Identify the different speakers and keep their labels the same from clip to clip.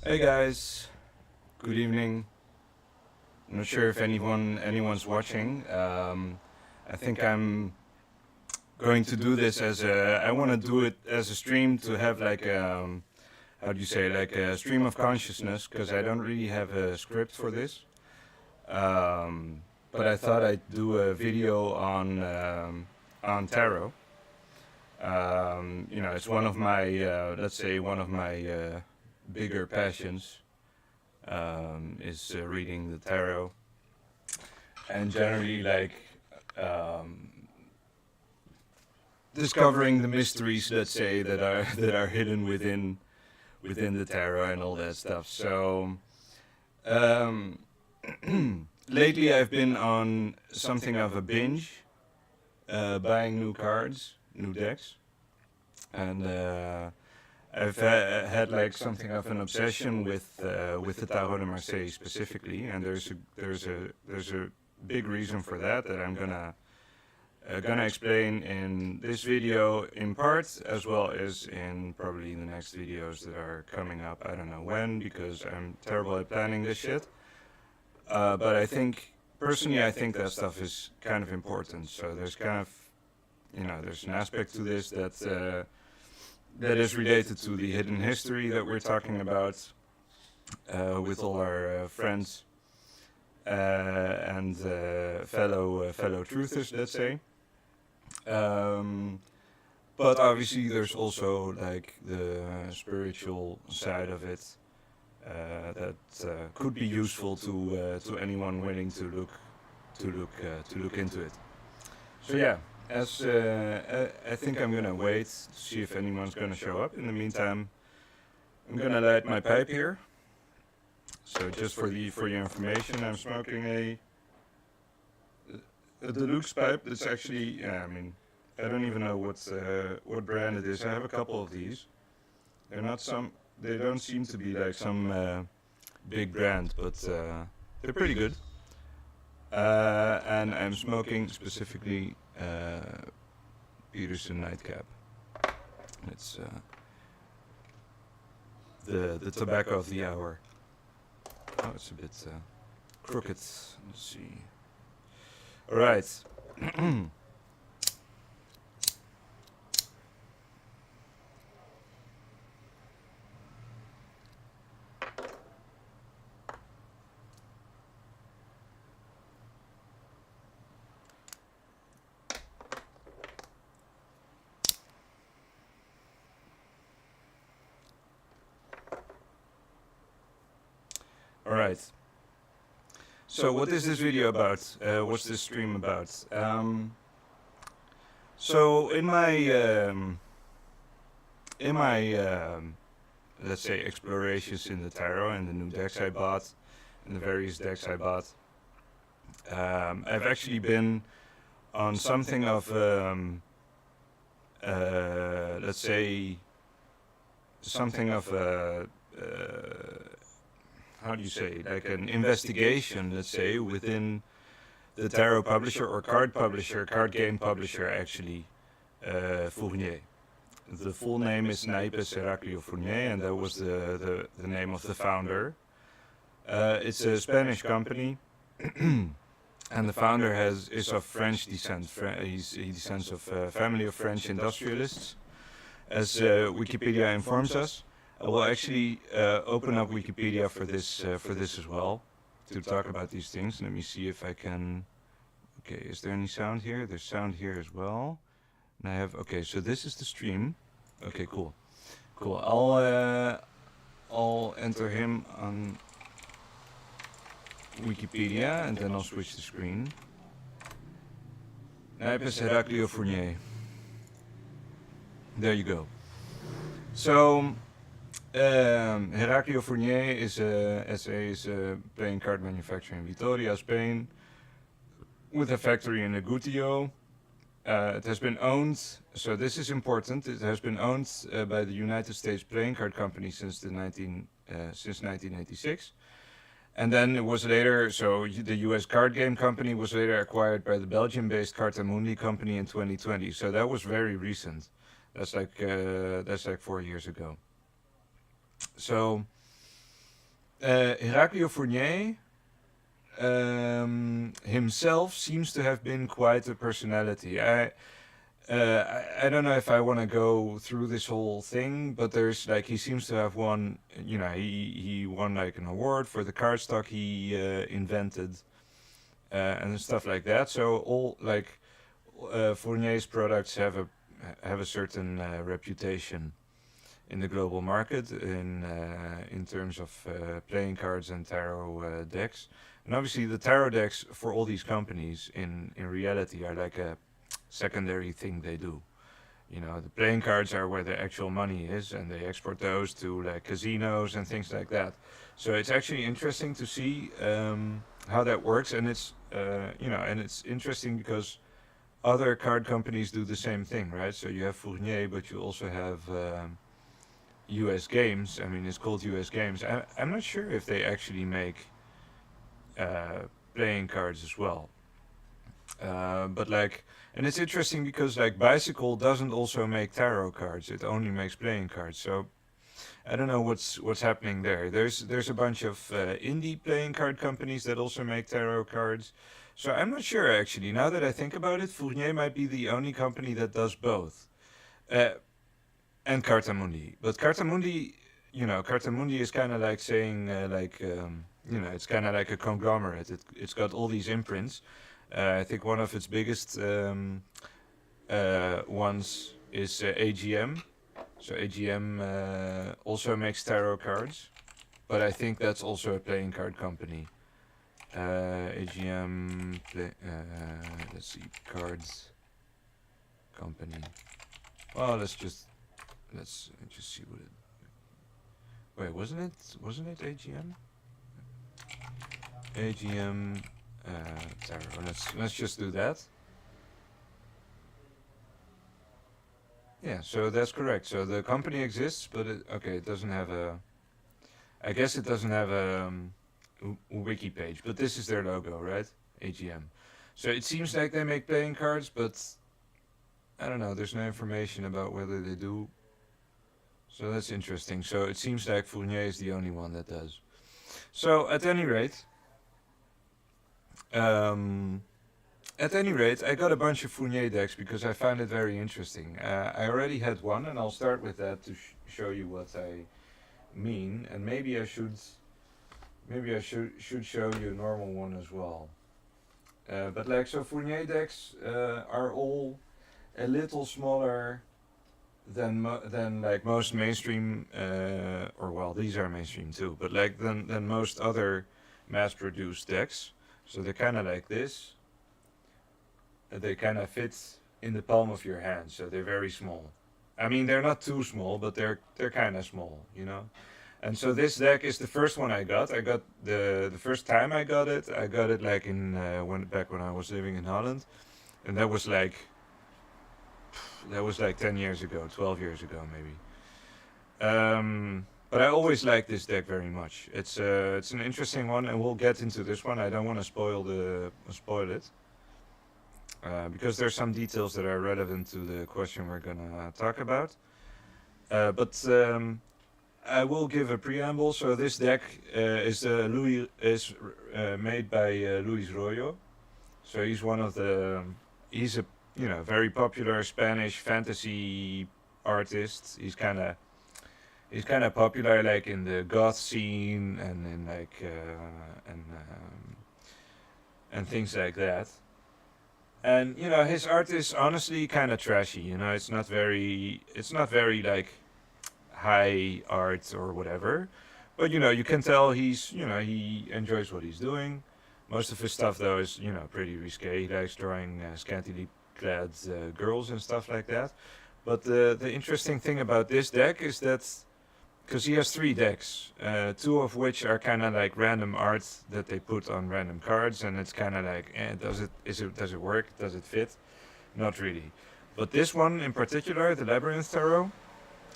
Speaker 1: Hey guys, good evening. I'm not sure if anyone's watching. I think I'm going to do this as a. I want to do it as a stream to have like how do you say, like a stream of consciousness, because I don't really have a script for this. But I thought I'd do a video on tarot. It's one of my let's say one of my bigger passions, is reading the tarot, and generally like um, discovering the mysteries, let's say, that are hidden within the tarot and all that stuff. So um, lately I've been on something of a binge, buying new cards, new decks, and I've had like something of an obsession with the Tarot de Marseille specifically, and there's a big reason for that I'm gonna explain in this video in part, as well as in probably the next videos that are coming up. I don't know when, because I'm terrible at planning this shit. But I think personally, I think that stuff is kind of important. So there's kind of, there's an aspect to this that is related to the hidden history that we're talking about with all our friends and fellow truthers, let's say. Um, but obviously, there's also like the spiritual side of it that could be useful to anyone willing to look into it. So yeah, as I think I'm gonna wait to see if anyone's gonna show up. In the meantime, I'm gonna light my pipe here. So just for your information, I'm smoking a deluxe pipe. That's actually, yeah, I mean, I don't even know what brand it is. I have a couple of these. They're not some. They don't seem to be like some big brand, but they're pretty good. And I'm smoking specifically Peterson Nightcap. It's the tobacco of the hour. Oh, it's a bit crooked. Let's see. All right. All right. So what is this video about? What's this stream about? So in my let's say explorations in the tarot and the new decks I bought and the various decks I bought, I've actually been on something of let's say something of a how do you say, like an investigation, let's say, within the tarot publisher or card publisher, card game publisher, actually, Fournier. The full name is Naipes Heraclio Fournier, and that was the name of the founder. It's a Spanish company, and the founder is of French descent. He descends of a family of French industrialists, as Wikipedia informs us. I will actually open up Wikipedia for this as well, to talk about these things. Let me see if I can. Okay, is there any sound here? There's sound here as well. And I have. Okay, so this is the stream. Okay, cool, cool. I'll enter him on Wikipedia, and then I'll switch the screen. Naipes Heraclio Fournier. There you go. So. Heraclio Fournier is a playing card manufacturer in Vitoria, Spain, with a factory in Agutio. It has been owned, so this is important, it has been owned by the United States Playing Card Company since 1986. And then it was later, so the US Card Game Company was later acquired by the Belgium-based Cartamundi Company in 2020. So that was very recent. That's like 4 years ago. So Heraclio Fournier himself seems to have been quite a personality. I don't know if I want to go through this whole thing, but there's like he seems to have won. You know, he won like an award for the cardstock he invented and stuff like that. So all like Fournier's products have a certain reputation in the global market in terms of playing cards and tarot decks. And obviously, the tarot decks for all these companies in reality are like a secondary thing they do. You know, the playing cards are where the actual money is, and they export those to like casinos and things like that. So it's actually interesting to see how that works, and it's and it's interesting because other card companies do the same thing, right? So you have Fournier, but you also have U.S. Games. I mean, it's called U.S. Games. I'm not sure if they actually make uh, playing cards as well. But like, and it's interesting because like Bicycle doesn't also make tarot cards; it only makes playing cards. So I don't know what's happening there. There's a bunch of indie playing card companies that also make tarot cards. So I'm not sure actually. Now that I think about it, Fournier might be the only company that does both. Uh, and Cartamundi. But Cartamundi, Cartamundi is kind of like saying it's kind of like a conglomerate. It's got all these imprints. I think one of its biggest ones is AGM. So AGM also makes tarot cards, but I think that's also a playing card company. AGM, let's see, cards company. Well, let's just see what it. Wait, wasn't it AGM? AGM tarot. Let's just do that. Yeah, so that's correct. So the company exists, but it doesn't have a. I guess it doesn't have a wiki page, but this is their logo, right? AGM. So it seems like they make playing cards, but I don't know. There's no information about whether they do. So that's interesting. So it seems like Fournier is the only one that does. So um, at any rate, I got a bunch of Fournier decks because I found it very interesting. I already had one, and I'll start with that to show you what I mean. And maybe I should show you a normal one as well. But like so, Fournier decks are all a little smaller than like most mainstream, or well, these are mainstream too, but like than most other mass-produced decks. So they're kind of like this. They kind of fit in the palm of your hand, so they're very small. I mean, they're not too small, but they're kind of small, you know. And so this deck is the first one I got. I got the first time I got it. I got it like in when I was living in Holland, and that was like 10 years ago, 12 years ago maybe. But I always like this deck very much. It's an interesting one, and we'll get into this one. I don't want to spoil it because there's some details that are relevant to the question we're gonna talk about. But I will give a preamble. So this deck is made by Luis Royo. So he's a very popular Spanish fantasy artist. He's kind of popular like in the goth scene and in like and things like that. And his art is honestly kind of trashy. It's not very like high art or whatever. But you can tell he enjoys what he's doing. Most of his stuff though is pretty risque. He likes drawing scantily clad girls and stuff like that. But the interesting thing about this deck is that because he has three decks, two of which are kind of like random art that they put on random cards, and it's kind of like, does it work? Does it fit? Not really. But this one in particular, the Labyrinth Tarot,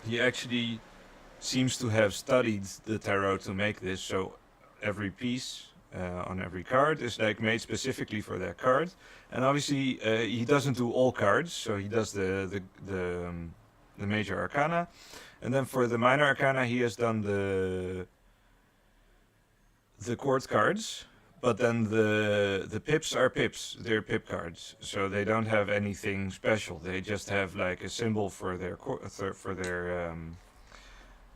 Speaker 1: he actually seems to have studied the tarot to make this. So every piece on every card is like made specifically for that card, and obviously he doesn't do all cards. So he does the major arcana, and then for the minor arcana he has done the court cards, but then the pips are pips. They're pip cards, so they don't have anything special. They just have like a symbol for their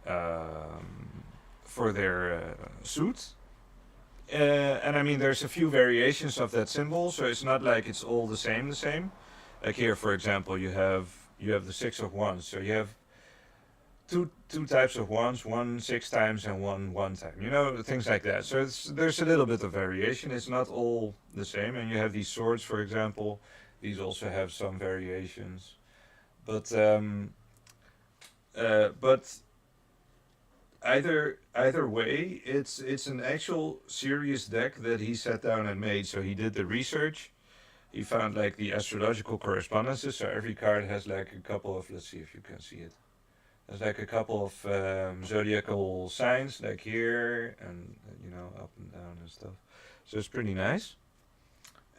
Speaker 1: um, for their suit. And I mean, there's a few variations of that symbol, so it's not like it's all the same. The same. Like here, for example, you have the six of wands. So you have two types of wands, one six times and one time. You know, things like that. So there's a little bit of variation. It's not all the same. And you have these swords, for example. These also have some variations. But either way, it's an actual serious deck that he sat down and made. So he did the research. He found like the astrological correspondences. So every card has like a couple of, let's see if you can see it. There's like a couple of zodiacal signs, like here and up and down and stuff. So it's pretty nice,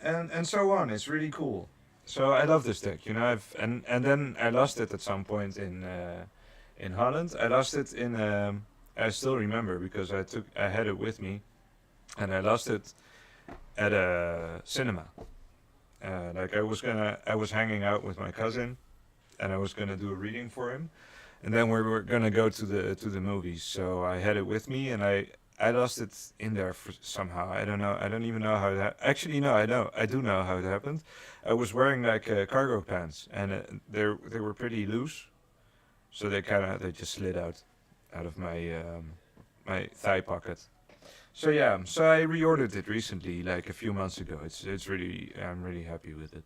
Speaker 1: and so on. It's really cool. So I love this deck. And then I lost it at some point in Holland. I lost it in. I still remember because I had it with me, and I lost it at a cinema. Like I was hanging out with my cousin, and I was gonna do a reading for him, and then we were gonna go to the movies. So I had it with me, and I lost it in there somehow. I don't know. I don't even know how that. Actually, no, I know. I do know how it happened. I was wearing like cargo pants, and they were pretty loose, so they just slid out of my thigh pocket. So yeah, so I reordered it recently, like a few months ago. It's really I'm really happy with it.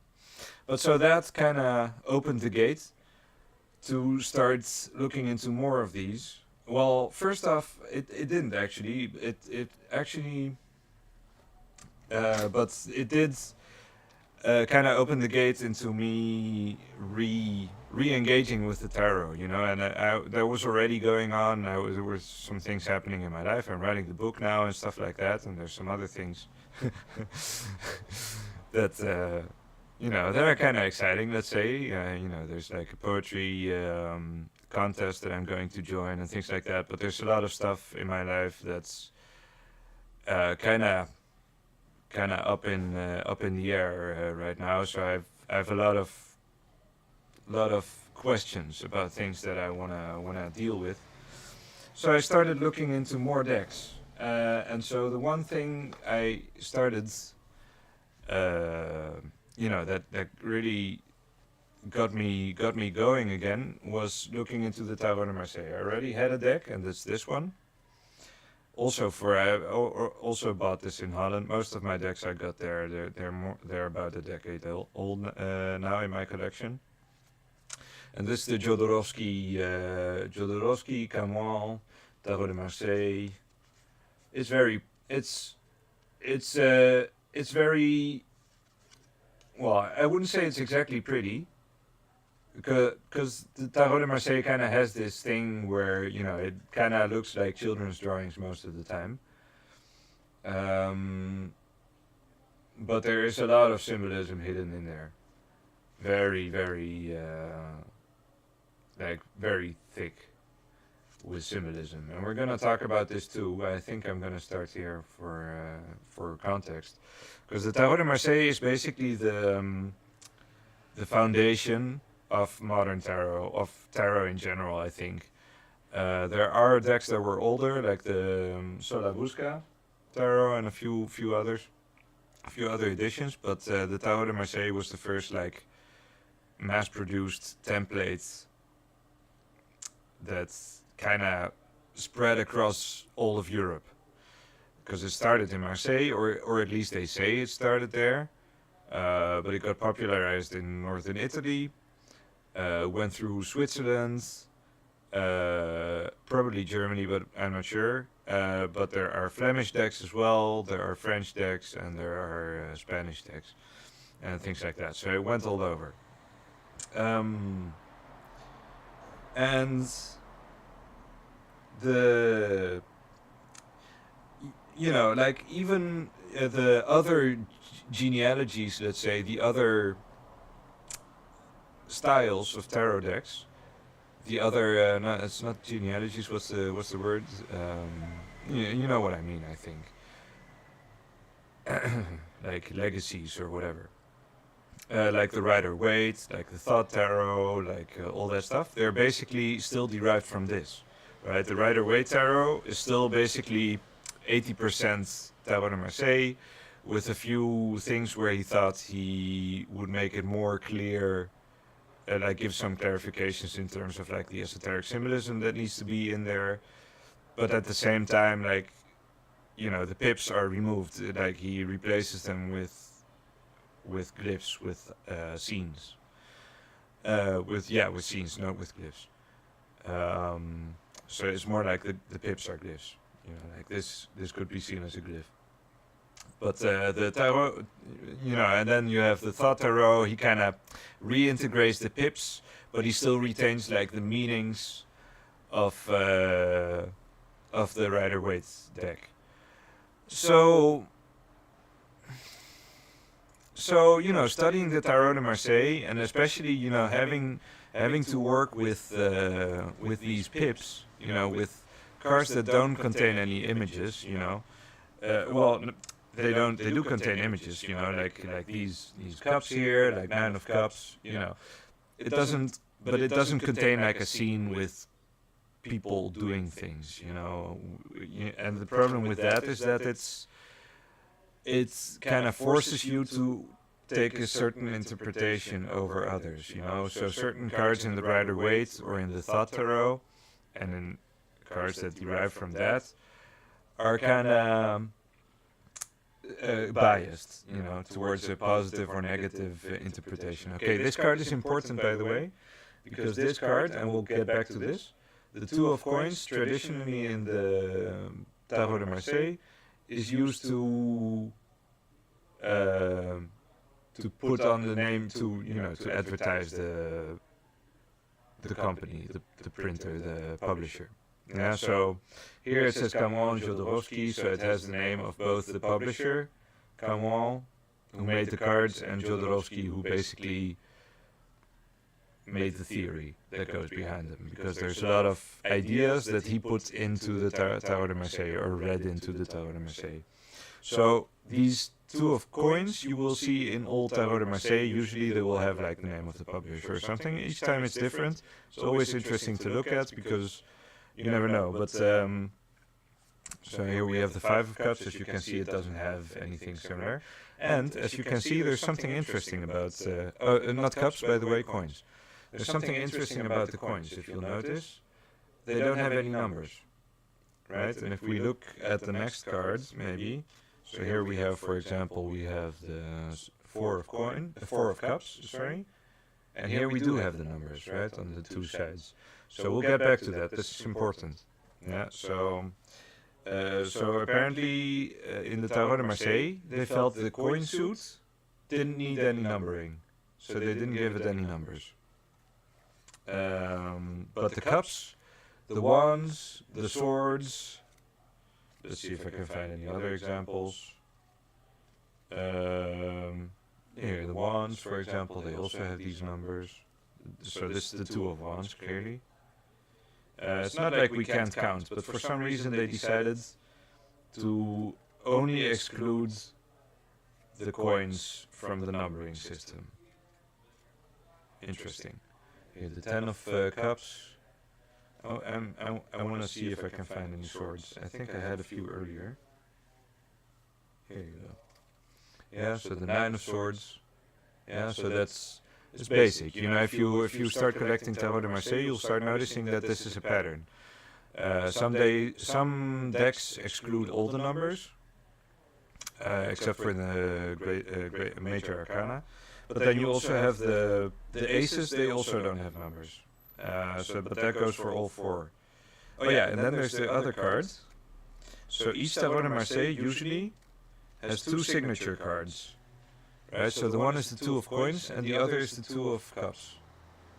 Speaker 1: But so that kind of opened the gate to start looking into more of these. Well, first off, it didn't actually. It actually, but it did kind of open the gate into me re-engaging with the tarot, and that was already going on. There were some things happening in my life. I'm writing the book now and stuff like that, and there's some other things that that are kind of exciting. Let's say, there's like a poetry contest that I'm going to join and things like that. But there's a lot of stuff in my life that's kind of up in the air right now. So I have a lot of questions about things that I wanna deal with. So I started looking into more decks, and so the one thing I started, that really got me going again was looking into the Tarot de Marseille. I already had a deck, and it's this one. Also, also bought this in Holland. Most of my decks I got there. They're about a decade old now in my collection. And this is the Jodorowsky Camoin Tarot de Marseille. It's very it's very well. I wouldn't say it's exactly pretty, because the Tarot de Marseille kind of has this thing where it kind of looks like children's drawings most of the time. Um, but there is a lot of symbolism hidden in there. Very, very, like very thick with symbolism, and we're gonna talk about this too. I think I'm gonna start here for context, because the Tarot de Marseille is basically the foundation of modern tarot, of tarot in general, I think. There are decks that were older, like the Solabusca tarot and a few other editions, but the Tarot de Marseille was the first like mass-produced template that kind of spread across all of Europe. Because it started in Marseille, or at least they say it started there, but it got popularized in northern Italy, went through Switzerland, probably Germany, but I'm not sure. But there are Flemish decks as well, there are French decks, and there are Spanish decks, and things like that. So it went all over. Um, and the like even the other genealogies, let's say the other styles of tarot decks, the other no, it's not genealogies. What's the word? You know what I mean, I think. like legacies or whatever. Like the Rider-Waite, like the Thought Tarot, like all that stuff, they're basically still derived from this, right? The Rider-Waite Tarot is still basically 80% Tarot de Marseille, with a few things where he thought he would make it more clear, like give some clarifications in terms of like the esoteric symbolism that needs to be in there, but at the same time, like, you know, the pips are removed, like he replaces them with glyphs, with scenes, with scenes, not with glyphs. So it's more like the pips are glyphs. You know, like this could be seen as a glyph. But the tarot, you know, and then you have the thought tarot. He kind of reintegrates the pips, but he still retains like the meanings of the Rider-Waite deck. So you know, studying the Tarot de Marseille, and especially, you know, having to work with these pips, you know, with cards that don't contain any images, you know. They don't. They do contain images, you know, like these cups here, like Nine of Cups, you know. It doesn't, but it doesn't contain like a scene with people doing things, you know. And the problem with that is that it's kind of forces you to take a certain interpretation over others, you know. So certain cards in the Rider-Waite or in the Thought Tarot, and in cards that derive from that, are kind of biased, you know, towards a positive or negative interpretation. Okay, this card is important, by the way, because this card, and we'll get back to this, the Two of Coins, traditionally in the Tarot de Marseille, is used to put on the name, to, you know, to advertise the company, the printer, the publisher. Yeah, so here it says Camon Jodorowsky, so it has the name of both the publisher, Camon, who made the cards, and Jodorowsky, who basically made the theory that goes behind them, because there's a lot of ideas that he put into the Tarot de Marseille, or read into the Tarot de Marseille. So these Two of Coins you will see in all Tarot de Marseille. Usually they will have like the name of the publisher or something. Each time it's different. It's always interesting to look at, because you never know. But so here we have the Five of Cups. As you can see, it doesn't have anything similar. And as you can see, there's something interesting about not cups, by the way, coins. There's something interesting about the coins. If you'll notice, they don't have any numbers, right? And if we look at the next cards, maybe. So here we have, for example, we have the Four of Cups, sorry. And here we do have the numbers, right, on the two sides. So we'll get back to that. This is important. Yeah. So apparently in the Tarot de Marseille, they felt the coin suit didn't need any numbering, so they didn't give it any numbers. But the cups, the wands, the swords. Let's see if I can find any other examples. Here, the wands, for example, they also have these numbers. So this is the Two of Wands, clearly. It's not like we can't count, but for some reason they decided to only exclude the coins from the numbering system. Interesting. Here, the Ten of Cups. Oh, I want to see if I can find any swords. I think I had a few earlier. Here you go. Yeah, so the Nine of Swords. Yeah, so it's basic. You know, if you start collecting Tarot de Marseille, you'll start noticing that this is a pattern. Some decks exclude all the numbers, except for the great major arcana. But then you also have the aces. They also don't have numbers. But that goes for all four. Oh yeah, and then there's the other cards. So each Tarot de Marseille usually has two signature cards, right? So the one is the Two of Coins, and the other is the Two of Cups.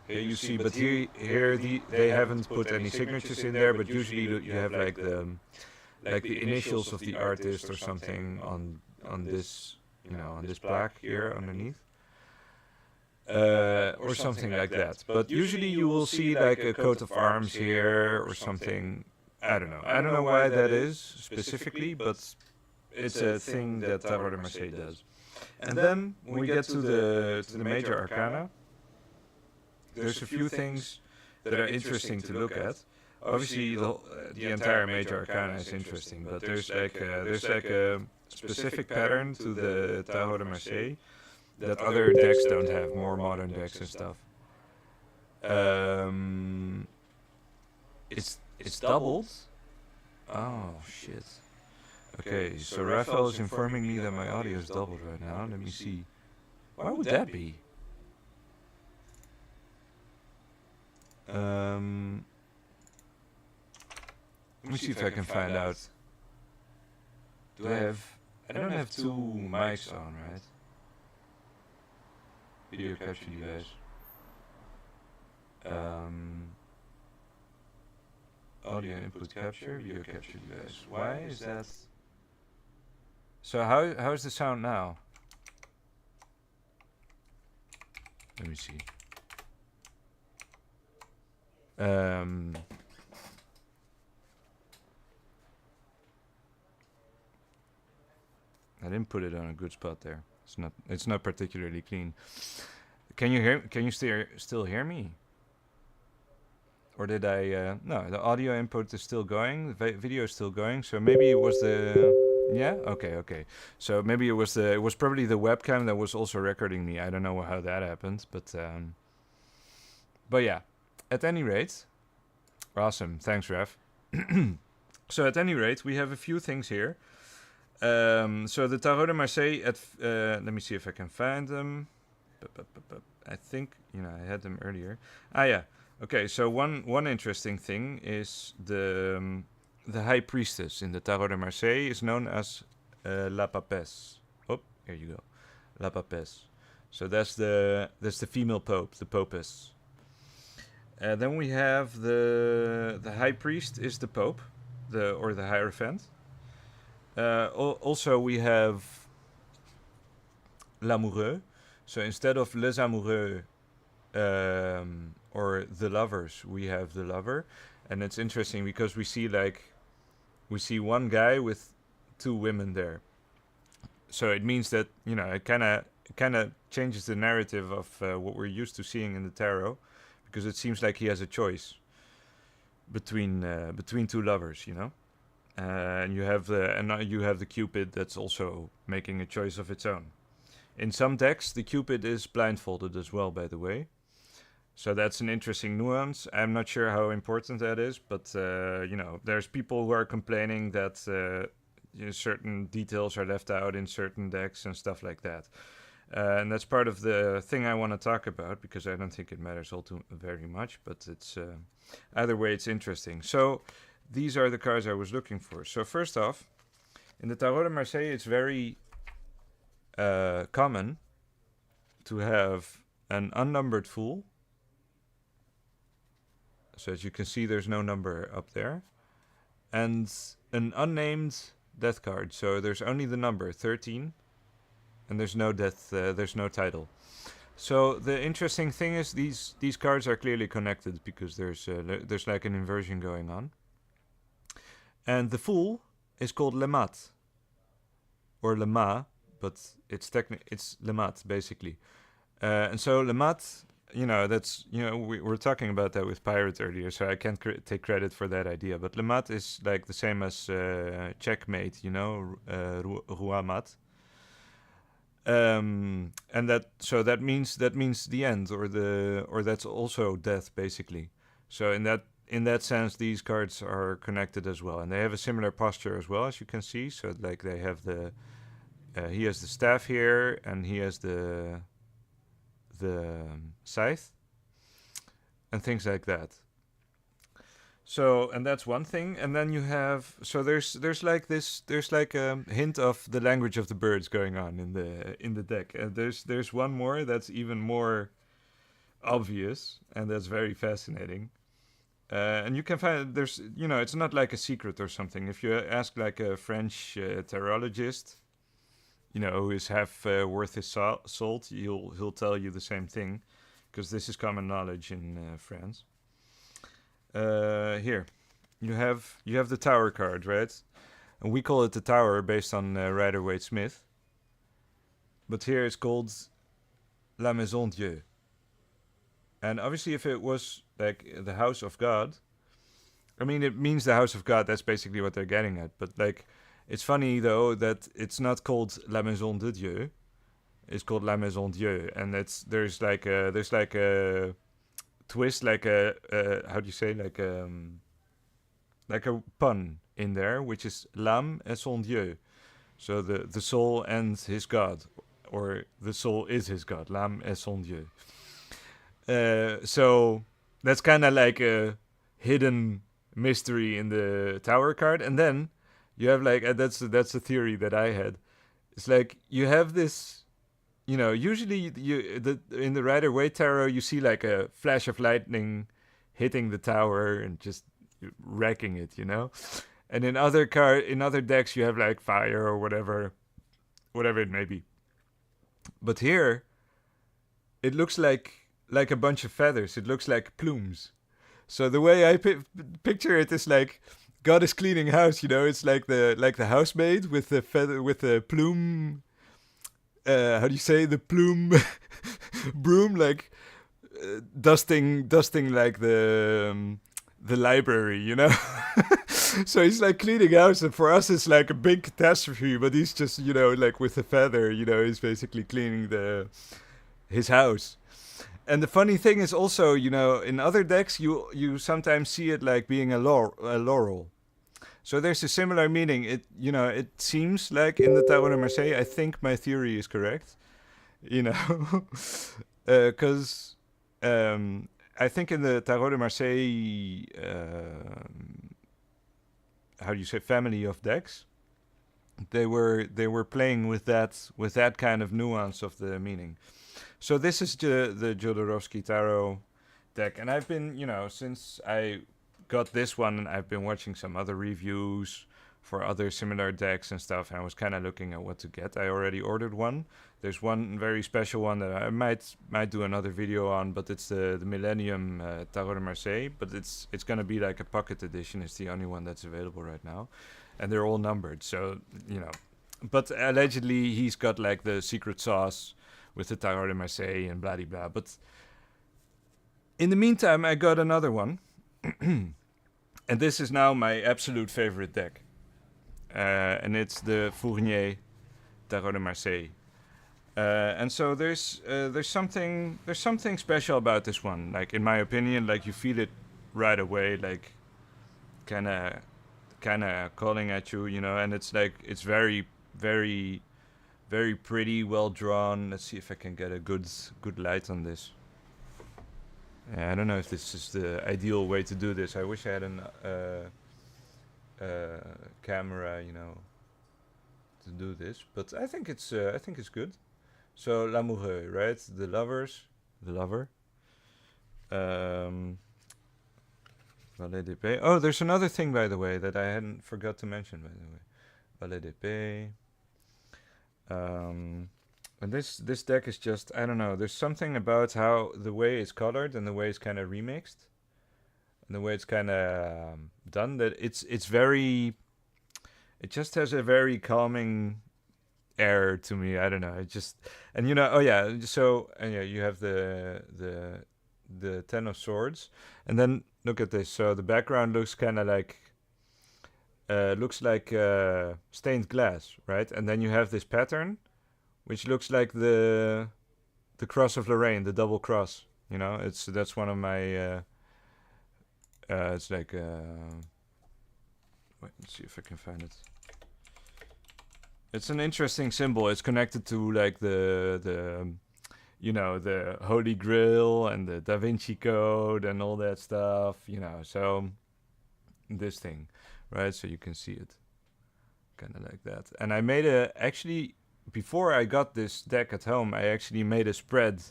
Speaker 1: Here you see, but here they haven't put any signatures in there. But usually you have like the initials of the artist or something on this, you know, on this plaque here underneath. Or something like that. But usually you will see like a coat of arms here or something. I don't know. I don't know why that is specifically, but it's a thing that Tarot de Marseille does. And then when we get to the major arcana, there's a few things that are interesting to look at. Obviously, the entire major arcana is interesting, but there's like a specific pattern to the Tarot de Marseille that other decks don't have, more modern decks and stuff. It's doubled. Oh shit. Okay, so Raphael is informing me that my audio is doubled right now. Let me see. Why would that be? Let me see if I can find out. Do I have... I don't have two mics on, right? Video capture device. Audio input capture, video capture device. Why is that? So how is the sound now? Let me see. I didn't put it on a good spot there. It's not particularly clean. Can you still hear me? Or did I no, the audio input is still going, the video is still going, so maybe it was yeah? Okay. So maybe it was probably the webcam that was also recording me. I don't know how that happened, but yeah. At any rate, awesome. Thanks, Raf. So at any rate, we have a few things here. So the Tarot de Marseille let me see if I can find them. I think, I had them earlier. Yeah. Okay, so one interesting thing is the High Priestess in the Tarot de Marseille is known as La Papesse. Oh, here you go. La Papesse. So that's the female pope, the Popess. Then we have the High Priest is the Pope, or the Hierophant. Also we have L'Amoureux. So instead of Les Amoureux or the lovers, we have the lover. And it's interesting because we see one guy with two women there. So it means that, it kind of changes the narrative of what we're used to seeing in the tarot, because it seems like he has a choice between two lovers, and you have the Cupid that's also making a choice of its own. In some decks, the Cupid is blindfolded as well, by the way. So that's an interesting nuance. I'm not sure how important that is, but there's people who are complaining that certain details are left out in certain decks and stuff like that. And that's part of the thing I want to talk about, because I don't think it matters all too very much, but it's either way, it's interesting. So these are the cards I was looking for. So first off, in the Tarot de Marseille, it's very common to have an unnumbered Fool. So as you can see, there's no number up there. And an unnamed death card. So there's only the number 13. And there's no death, there's no title. So the interesting thing is these cards are clearly connected, because there's like an inversion going on. And the Fool is called Le Mat. Or Le Mat, but it's Le Mat, basically. And so Le Mat, that's, we were talking about that with Pirate earlier, so I can't take credit for that idea. But Le Mat is like the same as checkmate, Roi Mat. And that means the end, or that's also death, basically. So in that sense, these cards are connected as well, and they have a similar posture as well, as you can see. So like they have he has the staff here, and he has the scythe, and things like that. So, and that's one thing, and then you have, so there's like a hint of the language of the birds going on in the deck, and there's one more that's even more obvious, and that's very fascinating. And you can find there's it's not like a secret or something. If you ask like a French tarologist, who is half worth his salt, he'll tell you the same thing, because this is common knowledge in France. Here, you have the Tower card, right? and we call it the Tower based on Rider-Waite-Smith. But here it's called La Maison Dieu. And obviously, if it was like the house of God, I mean, it means the house of God. That's basically what they're getting at. But like, it's funny though that it's not called La Maison de Dieu. It's called La Maison Dieu, and there's like a twist, like a how do you say, like a pun in there, which is l'âme et son Dieu. So the soul and his God, or the soul is his God. L'âme et son Dieu. So that's kind of like a hidden mystery in the Tower card, and then you have like that's a theory that I had. It's like you have this. Usually in the Rider-Waite tarot you see like a flash of lightning hitting the tower and just wrecking it, And in other decks you have like fire or whatever it may be. But here it looks like a bunch of feathers. It looks like plumes. So the way I picture it is like God is cleaning house, It's like the housemaid with the feather, with the plume. How do you say, the plume broom, like dusting like the library, So he's like cleaning house, and for us it's like a big catastrophe, but he's just like with a feather, he's basically cleaning his house. And the funny thing is also, in other decks you sometimes see it like being a laurel. So there's a similar meaning. It seems like in the Tarot de Marseille, I think my theory is correct, because I think in the Tarot de Marseille, how do you say, family of decks, they were playing with that kind of nuance of the meaning. So this is the Jodorowsky Tarot deck, and I've been, since I got this one, and I've been watching some other reviews for other similar decks and stuff, and I was kind of looking at what to get. I already ordered one. There's one very special one that I might do another video on, but it's the Millennium Tarot de Marseille, but it's going to be like a pocket edition. It's the only one that's available right now, and they're all numbered, so but allegedly he's got like the secret sauce with the Tarot de Marseille and blah blah. But in the meantime, I got another one. And this is now my absolute favorite deck, and it's the Fournier Tarot de Marseille. And so there's something special about this one. Like, in my opinion, like you feel it right away, like kind of calling at you, And it's like it's very, very, very pretty, well drawn. Let's see if I can get a good light on this. Yeah, I don't know if this is the ideal way to do this. I wish I had a camera, to do this. But I think it's good. So l'amoureux, right? The lover. Valet d'épée. Oh, there's another thing, by the way, that I hadn't forgot to mention. By the way, valet d'épée. And this deck is just, I don't know, there's something about how the way it's colored and the way it's kind of remixed and the way it's kind of done, that it just has a very calming air to me. I don't know, it just, and you have the Ten of Swords, and then look at this. So the background looks kind of like stained glass, right? And then you have this pattern which looks like the cross of Lorraine, the double cross. That's one of my. It's like. Wait, let's see if I can find it. It's an interesting symbol. It's connected to like the Holy Grail and the Da Vinci Code and all that stuff. So this thing, right? So you can see it, kind of like that. And I made actually. Before I got this deck at home, I actually made a spread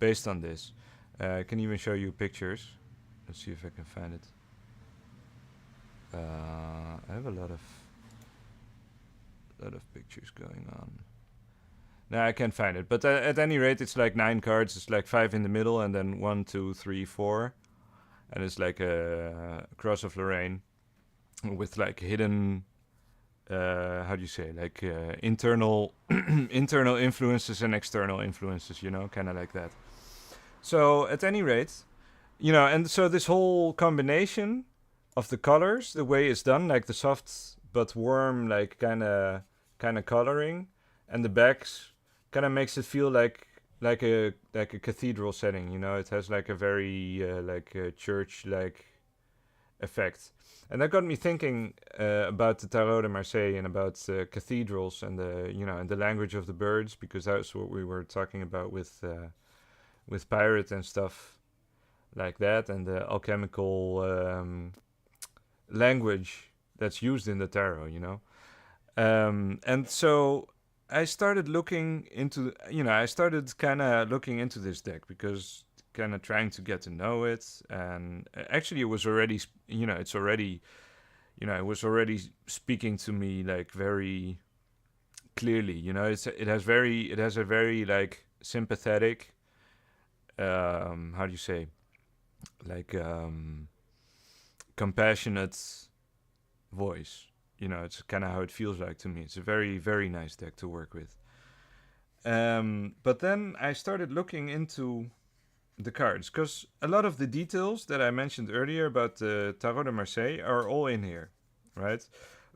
Speaker 1: based on this. I can even show you pictures. Let's see if I can find it. I have a lot of pictures going on. No, I can't find it. But at any rate, it's like 9 cards. It's like 5 in the middle, and then 1, 2, 3, 4. And it's like a cross of Lorraine with like hidden how do you say, like internal internal influences and external influences, you know, kind of like that. So at any rate, you know, and so this whole combination of the colors, the way it's done, like the soft but warm, like kind of coloring, and the backs, kind of makes it feel like a cathedral setting. You know, it has like a very like a church like effect. And that got me thinking about the Tarot de Marseille and about cathedrals and the, you know, and the language of the birds, because that's what we were talking about with pirate and stuff like that, and the alchemical language that's used in the tarot, you know. And so I started looking into, you know, I started kind of looking into this deck because kind of trying to get to know it, and actually it was already, you know, it's already, you know, it was already speaking to me like very clearly, you know. It has a very like sympathetic, how do you say, like compassionate voice. You know, it's kind of how it feels like to me. It's a very, very nice deck to work with. But then I started looking into the cards, because a lot of the details that I mentioned earlier about the Tarot de Marseille are all in here, right?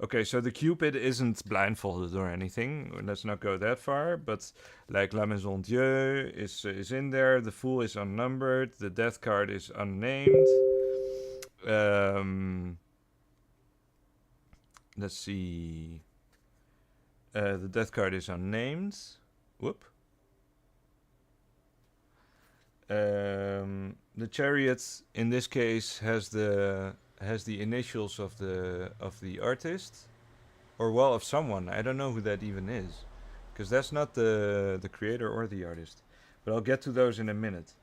Speaker 1: Okay, so the Cupid isn't blindfolded or anything. Let's not go that far. But like La Maison Dieu is in there. The Fool is unnumbered. The Death card is unnamed. Let's see. The Death card is unnamed. Whoop. The Chariot in this case has the initials of the artist, or well, of someone. I don't know who that even is, because that's not the creator or the artist. But I'll get to those in a minute.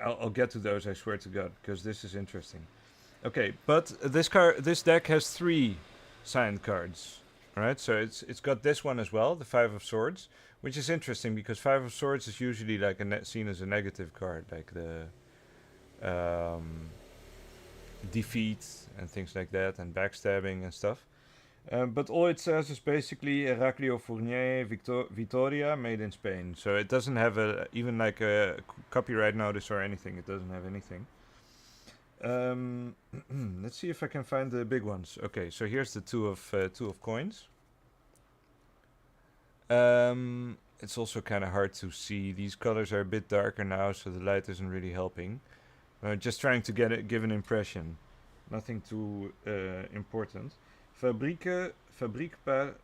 Speaker 1: I'll get to those, I swear to God, because this is interesting. Okay, but this deck has 3 signed cards, right? So it's got this one as well, the 5 of Swords, which is interesting because 5 of Swords is usually like seen as a negative card, like the defeat and things like that, and backstabbing and stuff. But all it says is basically Heraclio, Fournier, Vitoria, made in Spain. So it doesn't have even like a copyright notice or anything. It doesn't have anything. Let's see if I can find the big ones. Okay, so here's the two of coins. It's also kind of hard to see. These colors are a bit darker now, so the light isn't really helping. Just trying to give an impression. Nothing too important. Fabrique par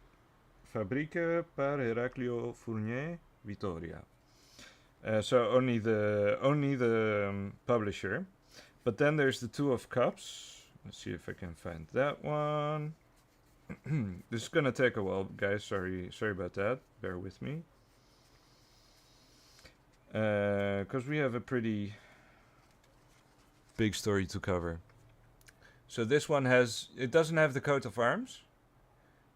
Speaker 1: Heraclio Fournier Vitoria. So only the publisher. But then there's the 2 of Cups. Let's see if I can find that one. This is gonna take a while, guys. Sorry about that. Bear with me. Because we have a pretty big story to cover. So this one it doesn't have the coat of arms,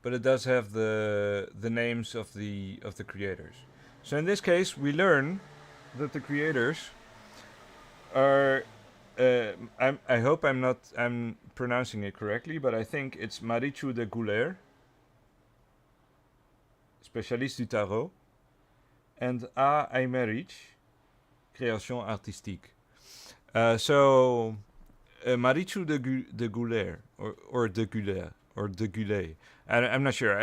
Speaker 1: but it does have the names of the creators. So in this case, we learn that the creators are. I hope I'm pronouncing it correctly, but I think it's Marichu de Gouler, spécialiste du tarot, and A. Aymerich, création artistique. So Marichu de Gouler, or de Gouler, or de Goulet. I'm not sure.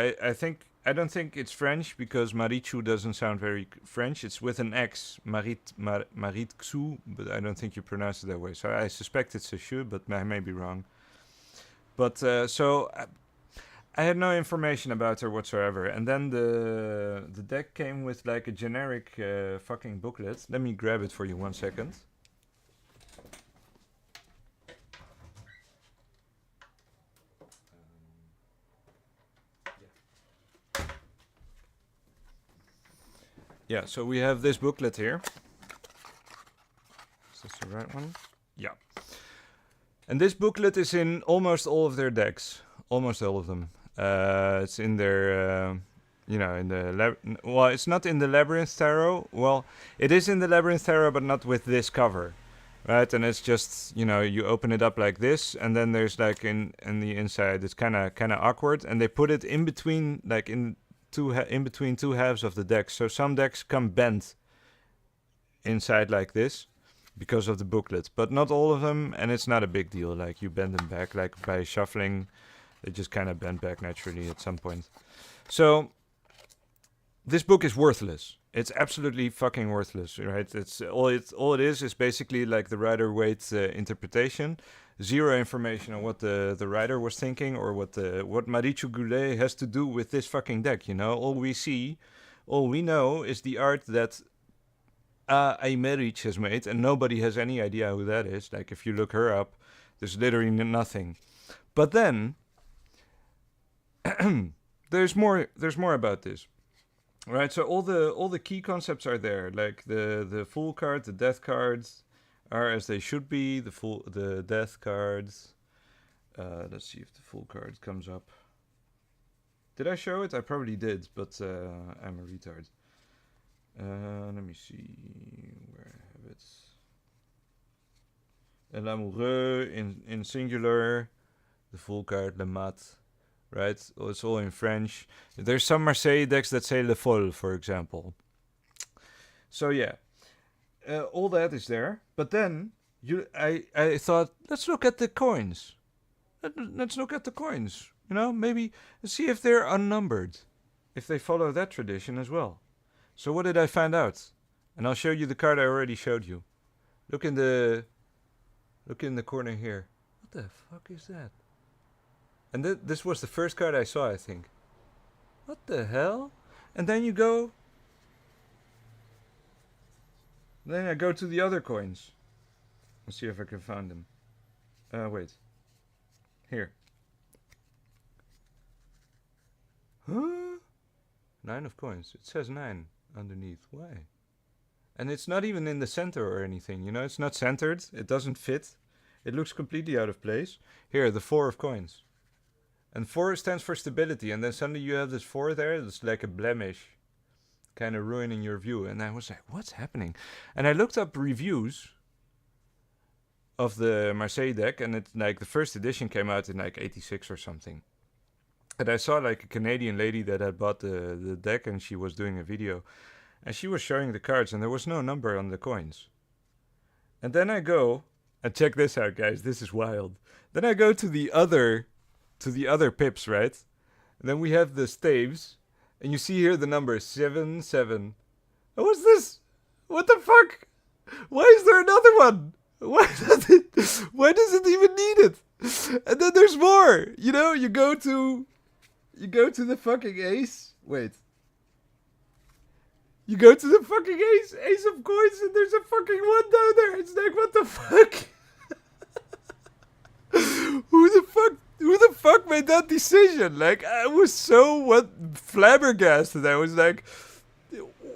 Speaker 1: I don't think it's French, because Marichu doesn't sound very French. It's with an X, Maritxu, but I don't think you pronounce it that way. So I suspect it's a Shu, but I may be wrong. But so I had no information about her whatsoever. And then the deck came with like a generic fucking booklet. Let me grab it for you 1 second. Yeah, so we have this booklet here. Is this the right one? Yeah. And this booklet is in almost all of their decks. Almost all of them. It's in their, you know, in the... it's not in the Labyrinth Tarot. Well, it is in the Labyrinth Tarot, but not with this cover. right? And it's just, you know, you open it up like this, and then there's like in the inside, it's kind of awkward, and they put it in between, like in between two halves of the deck. So some decks come bent inside like this because of the booklet, but not all of them, and it's not a big deal. Like you bend them back, like by shuffling, they just kind of bend back naturally at some point. So this book is worthless. It's absolutely fucking worthless, right? It's all it is basically like the Rider-Waite interpretation. Zero information on what the writer was thinking, or what Marichu Goulet has to do with this fucking deck. You know, all we know is the art that Aymerich has made, and nobody has any idea who that is. Like if you look her up, there's literally nothing. But then there's more about this. Right, so all the key concepts are there, like the Fool card, the Death cards are as they should be. The Death cards. Let's see if the Fool card comes up. Did I show it? I probably did, but I'm a retard. Let me see where I have it. L'amoureux in singular, the Fool card, Le Mat. Right, it's all in French. There's some Marseille decks that say Le Folle, for example. So yeah, all that is there. But then I thought, let's look at the coins. Let's look at the coins. You know, maybe see if they're unnumbered, if they follow that tradition as well. So what did I find out? And I'll show you the card I already showed you. Look in the corner here. What the fuck is that? And this was the first card I saw, I think. What the hell? And then you go... Then I go to the other coins. Let's see if I can find them. Wait. Here. Huh? 9 of coins. It says 9 underneath. Why? And it's not even in the center or anything. You know, it's not centered. It doesn't fit. It looks completely out of place. Here, the 4 of coins. And 4 stands for stability, and then suddenly you have this 4 there. It's like a blemish, kind of ruining your view. And I was like, what's happening? And I looked up reviews of the Marseille deck, and it's like the first edition came out in like 86 or something. And I saw like a Canadian lady that had bought the deck, and she was doing a video. And she was showing the cards, and there was no number on the coins. And then I go, and check this out, guys. This is wild. Then I go to the other pips, right? And then we have the staves, and you see here the number 7, 7. Oh, what's this? What the fuck? Why is there another one? Why does it even need it? And then there's more. You know, you go to the fucking ace. Wait. You go to the fucking ace of coins, and there's a fucking 1 down there. It's like, what the fuck? Who the fuck made that decision? Like, I was so flabbergasted. I was like,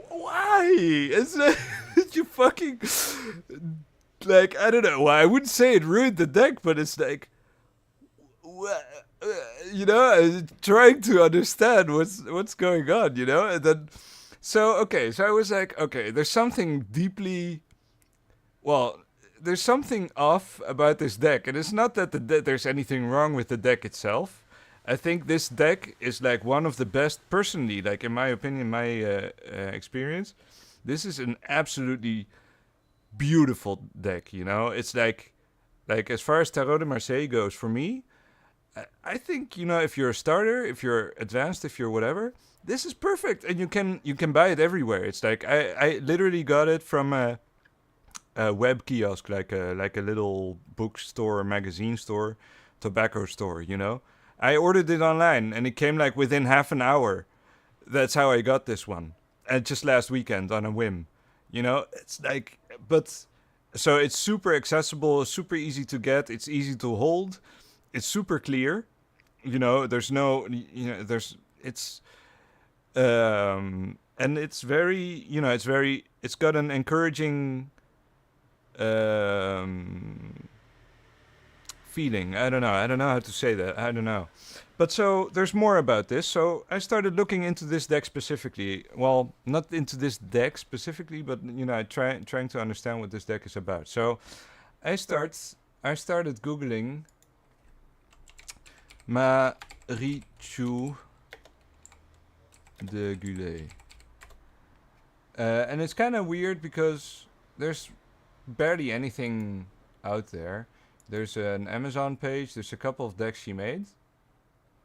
Speaker 1: why? It's like, you fucking, like, I don't know why. I wouldn't say it ruined the deck, but it's like, you know, trying to understand what's going on, you know? And then, so I was like, okay, there's something deeply, well, there's something off about this deck, and it's not that there's anything wrong with the deck itself. I think this deck is like one of the best, personally, like in my opinion, my experience. This is an absolutely beautiful deck, you know? It's like as far as Tarot de Marseille goes, for me, I think, you know, if you're a starter, if you're advanced, if you're whatever, this is perfect, and you can buy it everywhere. It's like I literally got it from a web kiosk, like a little bookstore, magazine store, tobacco store, you know. I ordered it online, and it came like within half an hour. That's how I got this one, and just last weekend on a whim, you know. It's like, but so it's super accessible, super easy to get, it's easy to hold, it's super clear, you know. There's no, you know, it's and it's very, you know, it's got an encouraging feeling. I don't know how to say that. I don't know. But so there's more about this. So I started looking into this deck specifically. Well, not into this deck specifically, but you know, trying to understand what this deck is about. So I started googling Marichu de Goulet. And it's kind of weird because there's barely anything out there. There's an Amazon page, there's a couple of decks she made.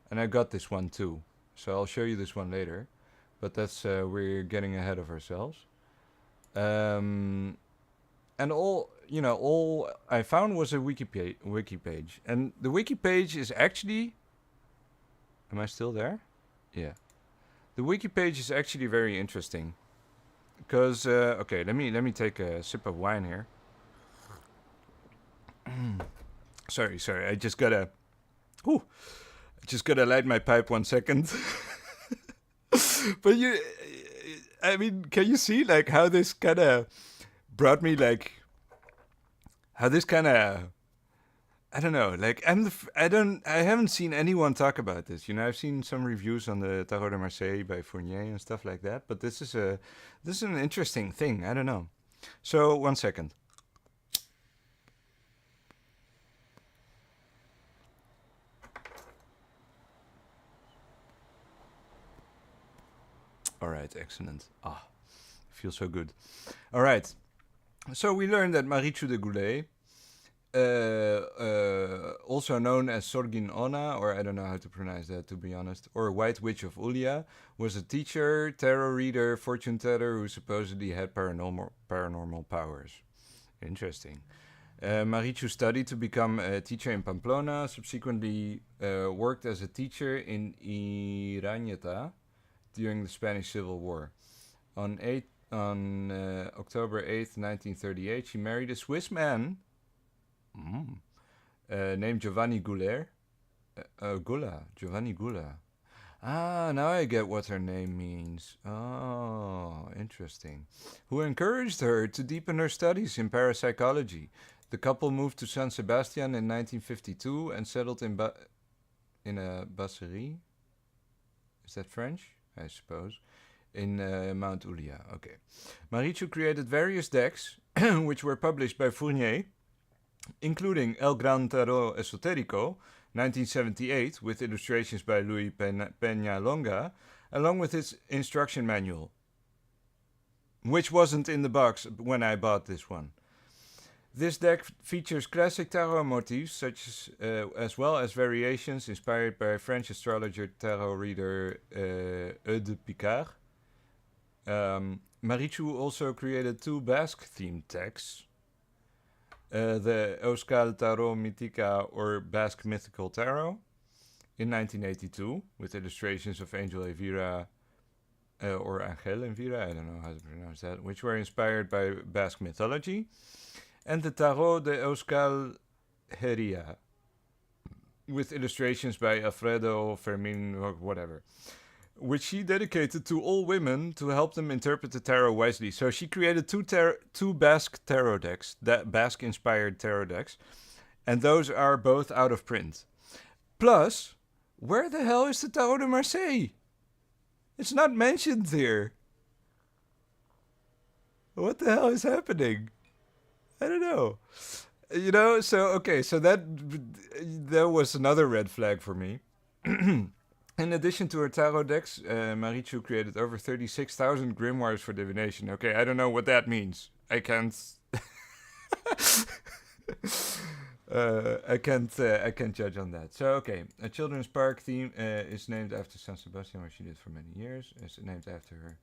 Speaker 1: And I got this one too. So I'll show you this one later. But that's, we're getting ahead of ourselves. And all I found was a wiki page. And the wiki page is actually... Am I still there? Yeah. The wiki page is actually very interesting. Because, okay, let me take a sip of wine here. sorry, I just gotta light my pipe 1 second. But I mean, can you see like how this kind of brought me like, how this kind of, I don't know, like I haven't seen anyone talk about this. You know, I've seen some reviews on the Tarot de Marseille by Fournier and stuff like that, but this is an interesting thing. I don't know. So 1 second. All right, excellent. Feels so good. All right. So we learned that Marichu de Goulet, also known as Sorgin Ona, or I don't know how to pronounce that, to be honest, or White Witch of Ulia, was a teacher, tarot reader, fortune teller who supposedly had paranormal powers. Interesting. Marichu studied to become a teacher in Pamplona, subsequently worked as a teacher in Irañeta during the Spanish Civil War. On October 8th, 1938, she married a Swiss man named Giovanni Giovanni Gula. Now I get what her name means. Oh, interesting. Who encouraged her to deepen her studies in parapsychology. The couple moved to San Sebastian in 1952 and settled in a brasserie. Is that French? I suppose. In Mount Ulia. Okay. Marichu created various decks, which were published by Fournier, including El Gran Tarot Esotérico, 1978, with illustrations by Luis Peñalonga, along with its instruction manual, which wasn't in the box when I bought this one. This deck features classic tarot motifs, such as well as variations inspired by French astrologer tarot reader Eudes Picard. Marichu also created 2 Basque-themed decks, the Euskal Tarot Mythica or Basque Mythical Tarot in 1982, with illustrations of Angel Elvira or Angel Elvira, I don't know how to pronounce that, which were inspired by Basque mythology, and the Tarot de Euskal Heria, with illustrations by Alfredo Fermin or whatever, which she dedicated to all women to help them interpret the tarot wisely. So she created 2 Basque tarot decks, Basque-inspired tarot decks, and those are both out of print. Plus, where the hell is the Tarot de Marseille? It's not mentioned here. What the hell is happening? I don't know. You know, so okay, so that was another red flag for me. In addition to her tarot decks, Marichu created over 36,000 grimoires for divination. Okay, I don't know what that means. I can't. I can't judge on that. So okay, a children's park theme is named after San Sebastian, where she lived for many years. It's named after her.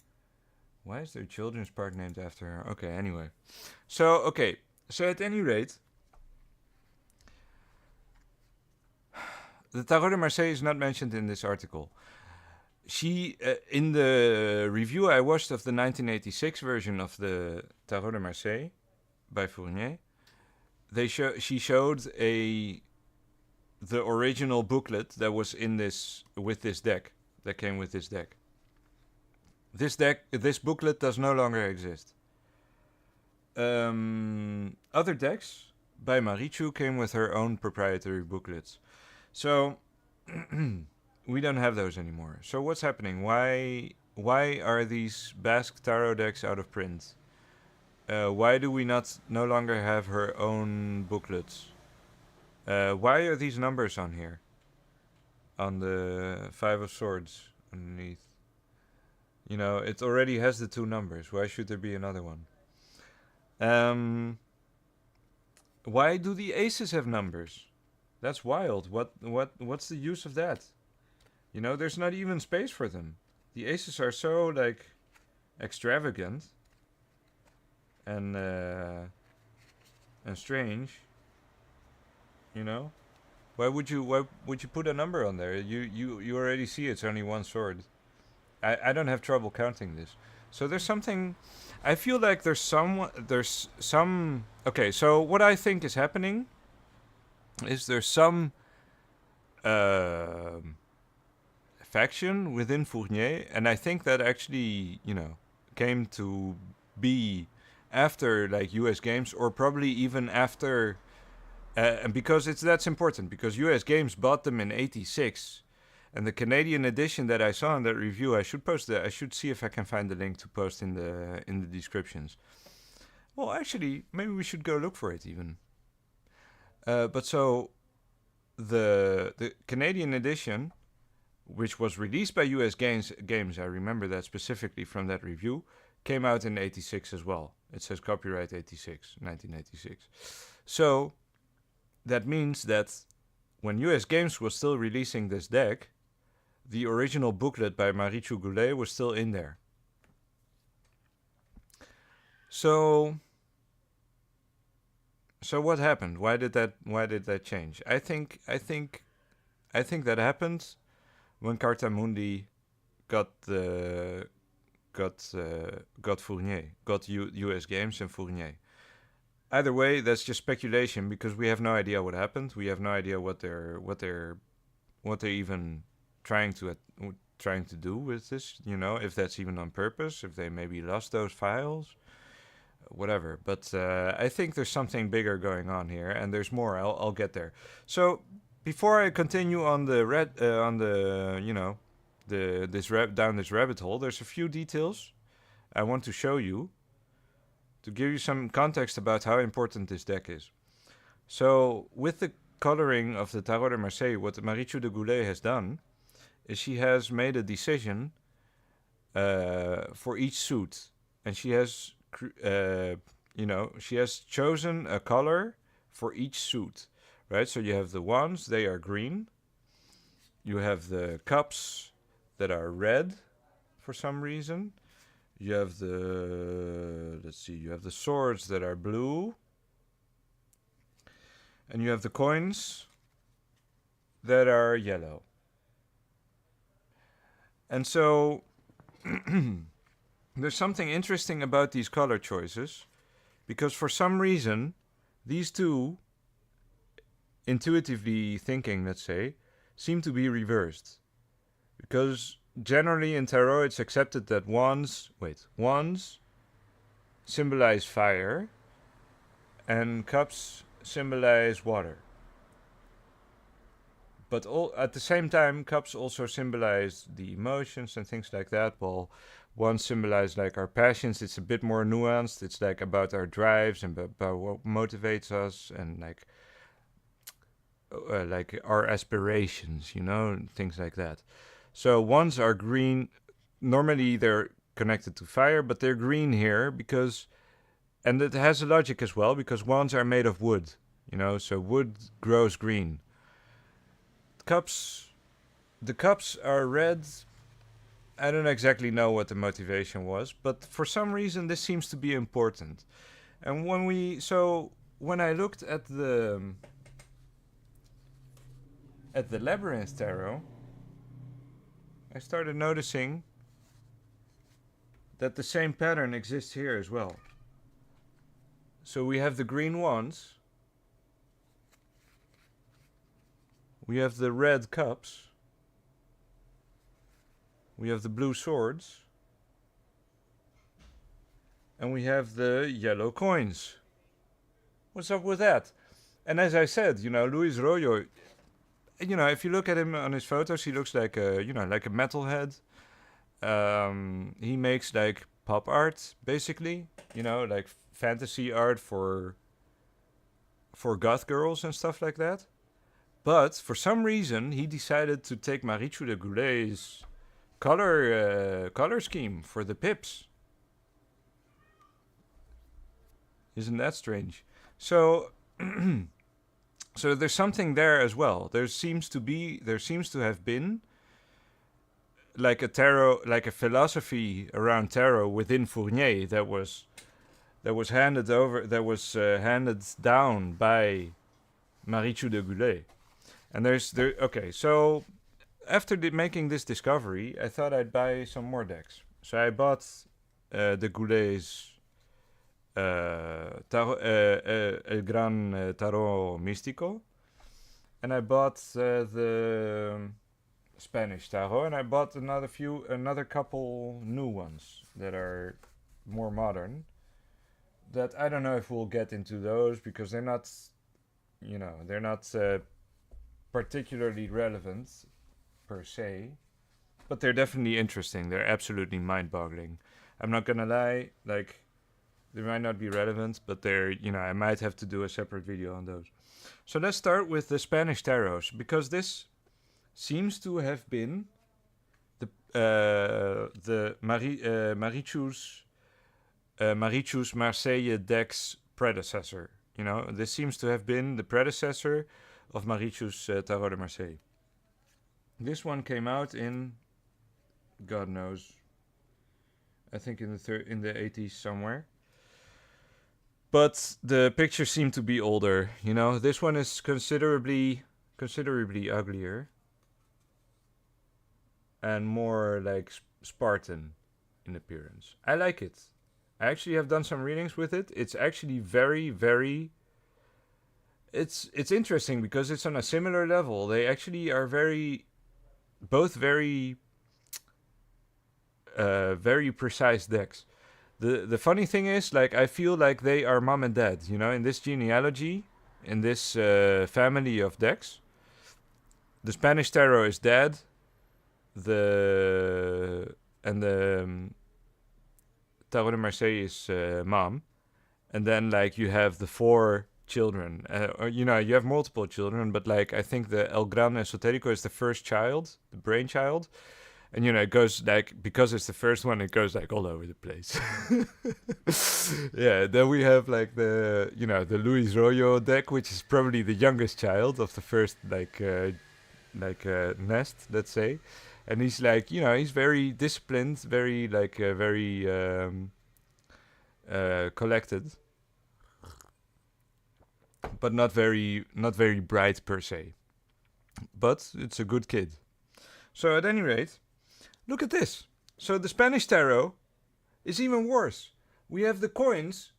Speaker 1: Why is there a children's park named after her? Okay, anyway. So at any rate, the Tarot de Marseille is not mentioned in this article. She, in the review I watched of the 1986 version of the Tarot de Marseille by Fournier, she showed the original booklet that was in this deck, that came with this deck. This booklet does no longer exist. Other decks by Marichu came with her own proprietary booklets. So we don't have those anymore. So what's happening? Why are these Basque tarot decks out of print? Why do we no longer have her own booklets? Why are these numbers on here? On the Five of Swords underneath. You know, it already has the two numbers. Why should there be another one? Why do the aces have numbers? That's wild. What's the use of that? You know, there's not even space for them. The aces are so like extravagant and strange. You know, why would you put a number on there? You already see it's only one sword. I don't have trouble counting this. So there's something. I feel like there's some. Okay, so what I think is happening is there's some faction within Fournier, and I think that actually, you know, came to be after like US Games, or probably even after, and because that's important, because US Games bought them in '86, and the Canadian edition that I saw in that review, I should see if I can find the link to post in the descriptions. Well, actually, maybe we should go look for it even. But so the Canadian edition, which was released by US Games, I remember that specifically from that review, came out in '86 as well. It says copyright 1986. So that means that when US Games was still releasing this deck, the original booklet by Marichu Goulet was still in there. So what happened? Why did that change? I think that happened when Cartamundi got Fournier, got US Games and Fournier. Either way, that's just speculation because we have no idea what happened. We have no idea what they're even trying to do with this. You know, if that's even on purpose, if they maybe lost those files, whatever. But I think there's something bigger going on here, and there's more. I'll get there. So before I continue on the down this rabbit hole, there's a few details I want to show you to give you some context about how important this deck is. So with the coloring of the Tarot de Marseille, what Marichu de Goulet has done is she has made a decision for each suit, and she has she has chosen a color for each suit, right? So you have the wands, they are green. You have the cups that are red for some reason. You have you have the swords that are blue. And you have the coins that are yellow. And so there's something interesting about these color choices, because for some reason, these two, intuitively thinking, let's say, seem to be reversed. Because generally in tarot, it's accepted that wands symbolize fire and cups symbolize water. But at the same time, cups also symbolize the emotions and things like that. While wands symbolize like our passions, it's a bit more nuanced. It's like about our drives and about what motivates us, and like our aspirations, you know, and things like that. So wands are green. Normally they're connected to fire, but they're green here because, and it has a logic as well, because wands are made of wood, you know, so wood grows green. The cups are red. I don't exactly know what the motivation was, but for some reason this seems to be important. And when I looked at the Labyrinth Tarot, I started noticing that the same pattern exists here as well. So we have the green wands, we have the red cups, we have the blue swords, and we have the yellow coins. What's up with that? And as I said, you know, Luis Royo, you know, if you look at him on his photos, he looks like a metalhead. He makes like pop art, basically, you know, like fantasy art for goth girls and stuff like that. But for some reason, he decided to take Marichu de Goulet's color scheme for the pips. Isn't that strange? So, so there's something there as well. There seems to have been like a tarot, like a philosophy around tarot within Fournier that was handed down by Marichu de Goulet. And okay, so after making this discovery, I thought I'd buy some more decks. So I bought the Goulet's El Gran Tarot Místico, and I bought the Spanish Tarot, and I bought another couple new ones that are more modern. That I don't know if we'll get into those because they're not, particularly relevant per se, but they're definitely interesting. They're absolutely mind-boggling. I'm not gonna lie, like they might not be relevant, but they're, I might have to do a separate video on those. So let's start with the Spanish tarots, because this seems to have been the Marichu's Marseille deck's predecessor. This seems to have been the predecessor of Marichu's Tarot de Marseille. This one came out in, God knows, I think in the 80s somewhere. But the pictures seem to be older. This one is considerably uglier and more like Spartan in appearance. I like it. I actually have done some readings with it. It's actually very, very... It's interesting because it's on a similar level. They actually are both very precise decks. The funny thing is, like, I feel like they are mom and dad, in this genealogy, in this family of decks. The Spanish Tarot is dad, the Tarot de Marseille is mom, and then like you have the 4 children, or you have multiple children, but like I think the El Gran Esotérico is the first child, the brainchild. And it goes like, because it's the first one, it goes like all over the place. Yeah, then we have like the Luis Royo deck, which is probably the youngest child of the first nest, let's say. And he's like, he's very disciplined, very collected, but not very bright per se. But it's a good kid. So at any rate, look at this. So the Spanish Tarot is even worse. We have the coins,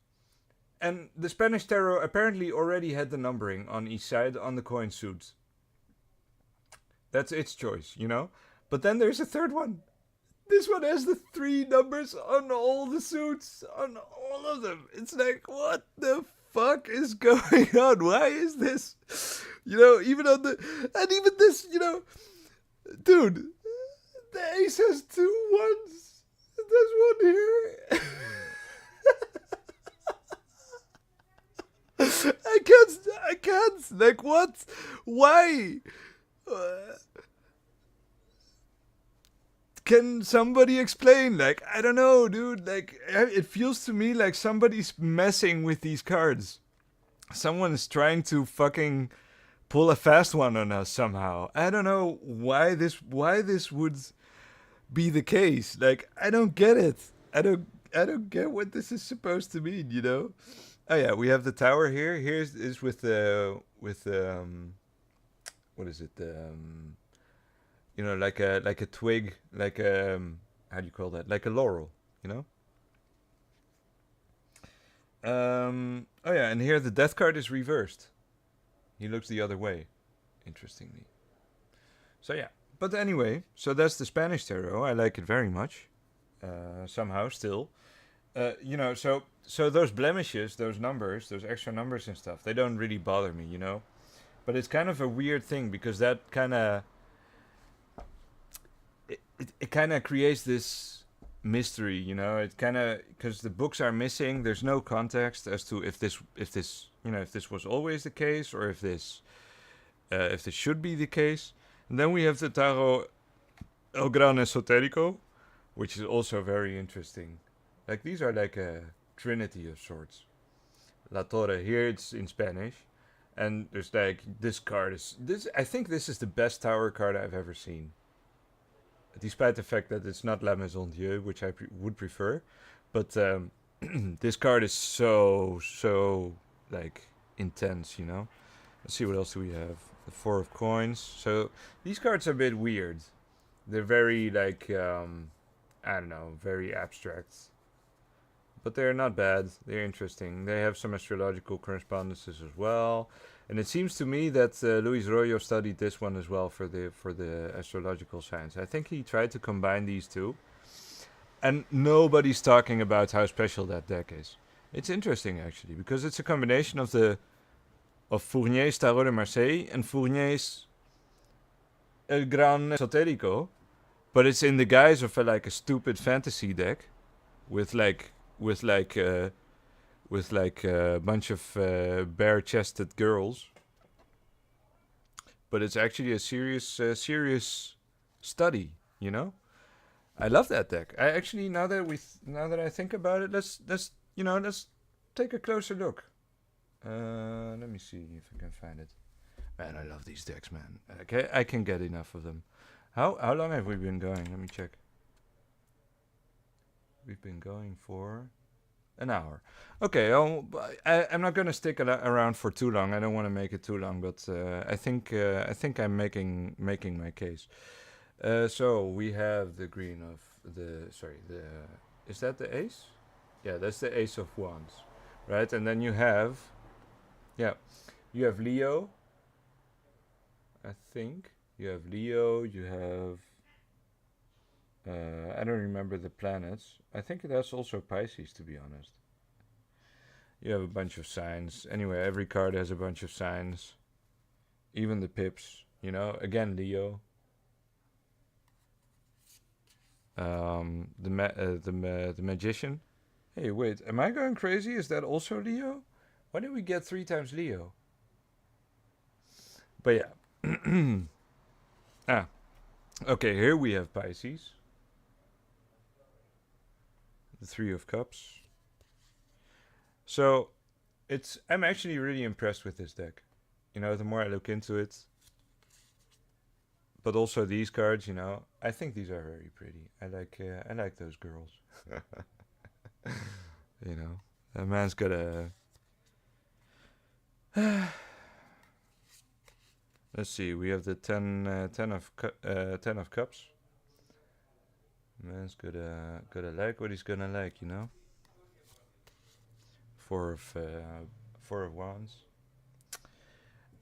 Speaker 1: and the Spanish Tarot apparently already had the numbering on each side on the coin suit. That's its choice, But then there's a third one. This one has the 3 numbers on all the suits, on all of them. It's like, what the fuck is going on? Why is this? Even on even this, dude. The ace has 2 ones. There's one here. I can't. Like, what? Why? Can somebody explain? Like, I don't know, dude. Like, it feels to me like somebody's messing with these cards. Someone is trying to fucking pull a fast one on us somehow. I don't know why this would be the case. Like, I don't get it. I don't get what this is supposed to mean, Oh yeah, we have the tower here. Here's is with what is it? Like a twig, like how do you call that? Like a laurel, Oh yeah, and here the death card is reversed. He looks the other way, interestingly. So yeah, but anyway, so that's the Spanish Tarot. I like it very much, somehow still. So those blemishes, those numbers, those extra numbers and stuff, they don't really bother me, But it's kind of a weird thing because that kind of... It kind of creates this mystery. You know, it kind of because the books are missing. There's no context as to if this was always the case or if this should be the case. And then we have the Tarot El Gran Esotérico, which is also very interesting. Like these are like a trinity of sorts. La Torre here it's in Spanish, and there's like this card is this. I think this is the best tower card I've ever seen. Despite the fact that it's not La Maison Dieu, which I would prefer, but this card is so like intense, you know. Let's see what else do we have. The Four of Coins. So these cards are a bit weird. They're very like I don't know, very abstract. But they're not bad. They're interesting. They have some astrological correspondences as well. And it seems to me that Luis Royo studied this one as well for the astrological science. I think he tried to combine these two. And nobody's talking about how special that deck is. It's interesting actually, because it's a combination of Fournier's Tarot de Marseille and Fournier's El Gran Esotérico, but it's in the guise of like a stupid fantasy deck with a bunch of bare-chested girls. But it's actually a serious study, you know. I love that deck. I actually now that I think about it, let's take a closer look. Let me see if I can find it. Man, I love these decks, man. I can get enough of them. How long have we been going? Let me check. We've been going for an hour. Okay, I'm not gonna stick around for too long. I don't want to make it too long, but I think I'm making my case. So we have the green of is that the ace? Yeah, that's the ace of wands, right? And then you have Leo. I think you have Leo. You have I don't remember the planets. I think that's also Pisces, to be honest. You have a bunch of signs. Anyway, every card has a bunch of signs. Even the pips, you know. Again, Leo. The magician. Hey, wait. Am I going crazy? Is that also Leo? Why did we get 3 times Leo? But yeah. Okay, here we have Pisces. The 3 of Cups. So, I'm actually really impressed with this deck. You know, the more I look into it. But also these cards, you know, I think these are very pretty. I like those girls. You know, a man's got a. Let's see. We have the 10 of Cups. Man's gotta like what he's gonna like, you know. 4 of Wands.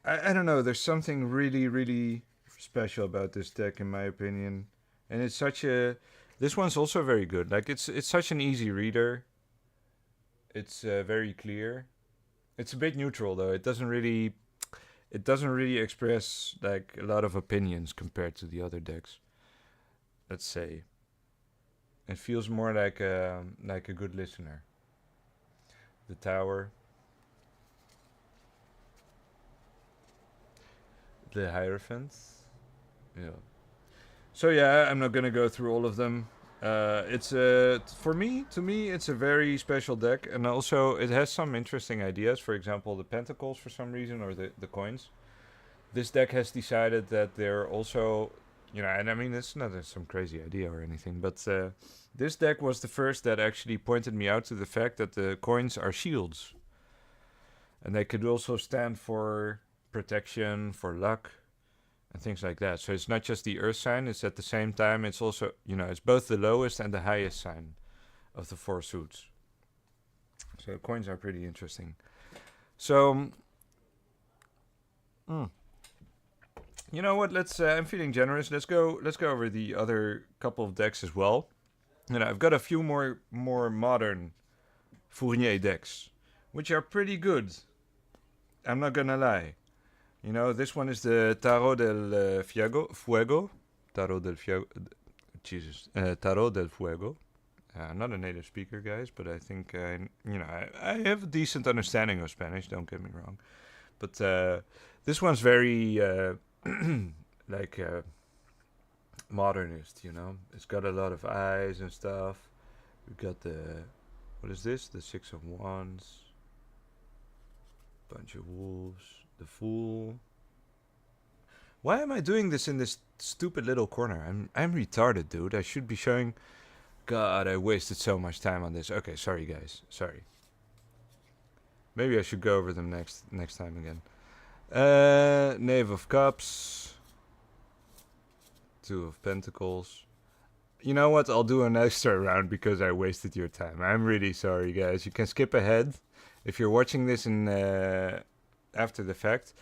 Speaker 1: I don't know. There's something really special about this deck, in my opinion, and it's this one's also very good. Like it's such an easy reader. It's very clear. It's a bit neutral though. It doesn't really express like a lot of opinions compared to the other decks. Let's say. It feels more like a good listener. The Tower. The Hierophant. Yeah. So yeah, I'm not gonna go through all of them. It's to me, it's a very special deck, and also it has some interesting ideas. For example, the Pentacles for some reason, or the coins. This deck has decided that they're also, you know, and I mean it's not some crazy idea or anything, but this deck was the first that actually pointed me out to the fact that the coins are shields, and they could also stand for protection, for luck, and things like that. So it's not just the earth sign, it's at the same time, it's also, you know, it's both the lowest and the highest sign of the 4 suits. So coins are pretty interesting. So, you know what, I'm feeling generous. Let's go over the other couple of decks as well. You know, I've got a few more modern Fournier decks, which are pretty good. I'm not gonna lie. You know, this one is the Tarot del Fuego. Tarot del Fuego. Tarot del Fuego. I'm not a native speaker, guys, but I think I have a decent understanding of Spanish. Don't get me wrong, but this one's very like modernist. It's got a lot of eyes and stuff. We've got the what is this? The Six of Wands, bunch of wolves, the Fool. Why am I doing this in this stupid little corner? I'm retarded, dude. I should be showing. God, I wasted so much time on this. Okay, sorry guys. Sorry. Maybe I should go over them next time again. Knave of Cups. Two of Pentacles. You know what? I'll do an extra round because I wasted your time. I'm really sorry, guys. You can skip ahead if you're watching this in after the fact.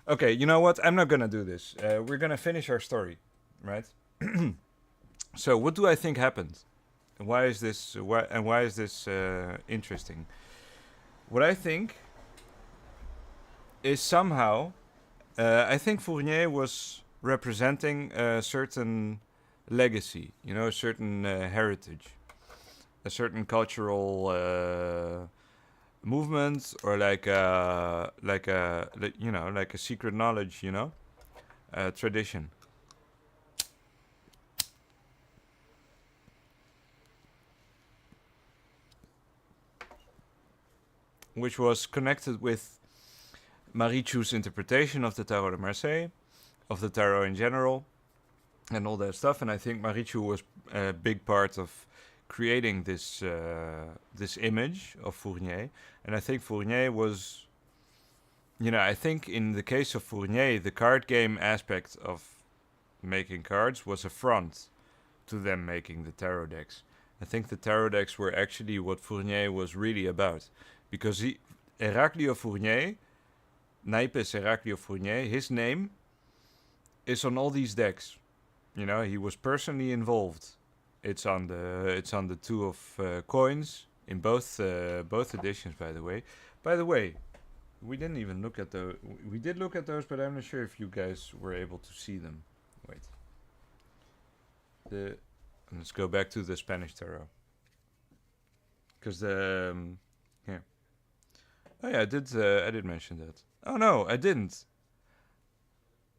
Speaker 1: Okay, you know what? I'm not gonna do this. We're gonna finish our story, right? So, what do I think happened? Why is this? Why is this interesting? What I think is somehow, I think Fournier was representing a certain legacy, a certain heritage, a certain cultural movement, or like a secret knowledge, tradition. Which was connected with Marichu's interpretation of the Tarot de Marseille, of the Tarot in general, and all that stuff. And I think Marichu was a big part of creating this image of Fournier. And I think Fournier was, I think in the case of Fournier, the card game aspect of making cards was a front to them making the tarot decks. I think the tarot decks were actually what Fournier was really about. Because Heraclio Fournier, Naipes Heraclio Fournier, his name is on all these decks. He was personally involved. It's on the two of coins in both editions, by the way. By the way, we didn't even look at those. We did look at those, but I'm not sure if you guys were able to see them. Wait. Let's go back to the Spanish tarot. Because here. Oh yeah, I did mention that. Oh no, I didn't.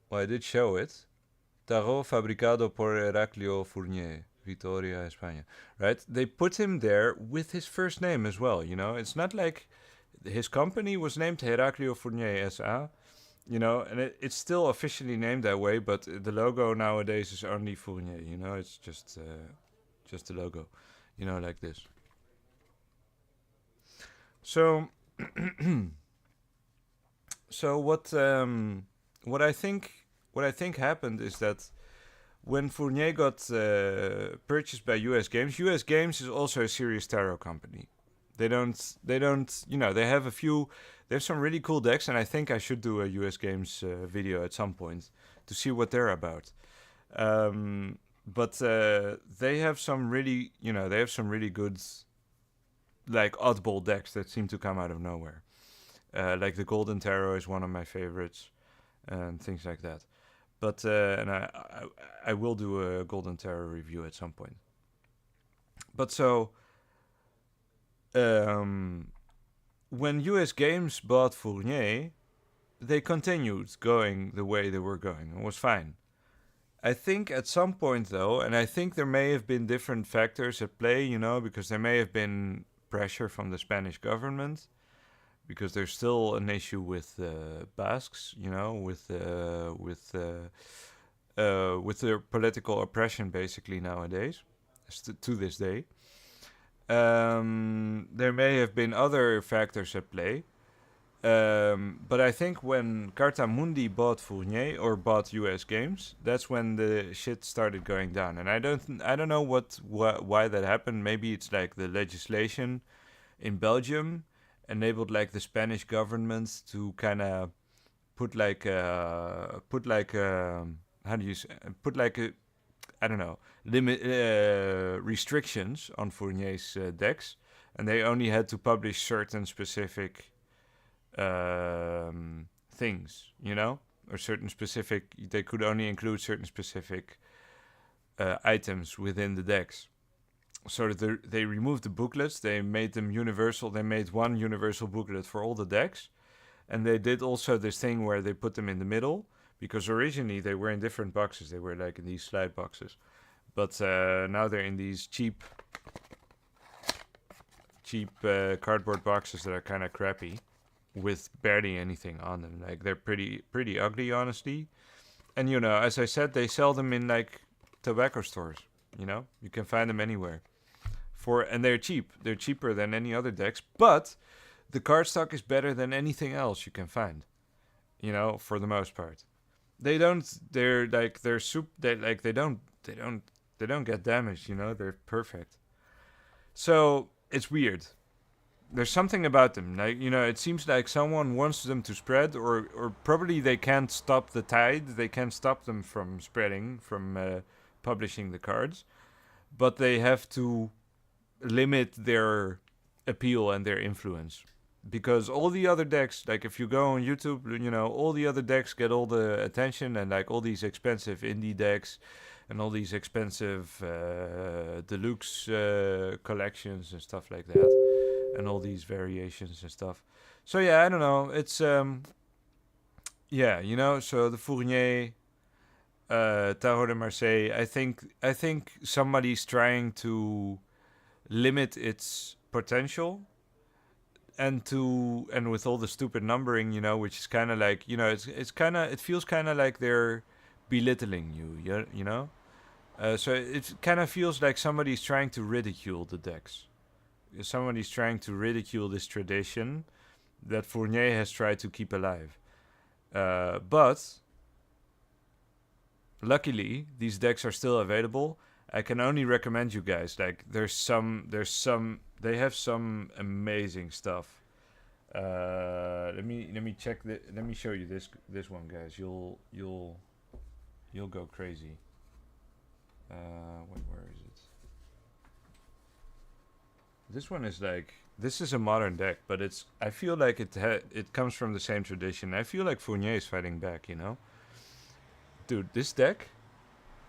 Speaker 1: Well, I did show it. Tarot fabricado por Heraclio Fournier, Vitoria, España. Right? They put him there with his first name as well, It's not like his company was named Heraclio Fournier S.A., and it's still officially named that way, but the logo nowadays is only Fournier, It's just the logo, like this. So, so what I think happened is that when Fournier got purchased by US Games is also a serious tarot company. They don't, they have some really cool decks, and I think I should do a US Games video at some point to see what they're about. But they have some really good, like, oddball decks that seem to come out of nowhere. Like the Golden Tarot is one of my favorites, and things like that. But and I will do a Golden Tarot review at some point. But so, when US Games bought Fournier, they continued going the way they were going. It was fine. I think at some point, though, and I think there may have been different factors at play, because there may have been pressure from the Spanish government, because there's still an issue with Basques, with their political oppression, basically, nowadays, to this day. There may have been other factors at play. But I think when Carta Mundi bought Fournier or bought US Games, that's when the shit started going down. And I don't know why that happened. Maybe it's like the legislation in Belgium enabled like the Spanish government to kind of put like a I don't know, limit restrictions on Fournier's decks, and they only had to publish certain specific things, or certain specific. They could only include certain specific items within the decks, so they removed the booklets. They made them universal. They made one universal booklet for all the decks, and they did also this thing where they put them in the middle, because originally they were in different boxes. They were like in these slide boxes, but now they're in these cheap cardboard boxes that are kind of crappy, with barely anything on them. Like they're pretty ugly, honestly. And as I said, they sell them in like tobacco stores. You can find them anywhere. And they're cheap. They're cheaper than any other decks, but the cardstock is better than anything else you can find. For the most part. They don't. They're like they're soup. They like they don't. They don't get damaged. They're perfect. So it's weird. There's something about them. Like it seems like someone wants them to spread, or probably they can't stop the tide. They can't stop them from spreading, from publishing the cards, but they have to limit their appeal and their influence, because all the other decks, like if you go on YouTube, all the other decks get all the attention, and like all these expensive indie decks and all these expensive deluxe collections and stuff like that, and all these variations and stuff. So yeah, I don't know. It's So the Fournier, Tarot de Marseille. I think somebody's trying to limit its potential, and with all the stupid numbering, which is kind of like, it feels kind of like they're belittling you. So it kind of feels like somebody's trying to ridicule the decks. Somebody's trying to ridicule this tradition that Fournier has tried to keep alive. But luckily, these decks are still available. I can only recommend you guys. Like, they have some amazing stuff. Let me check let me show you this one, guys. You'll go crazy. Where is it? This one is like, this is a modern deck, but I feel like it comes from the same tradition. I feel like Fournier is fighting back, Dude, this deck,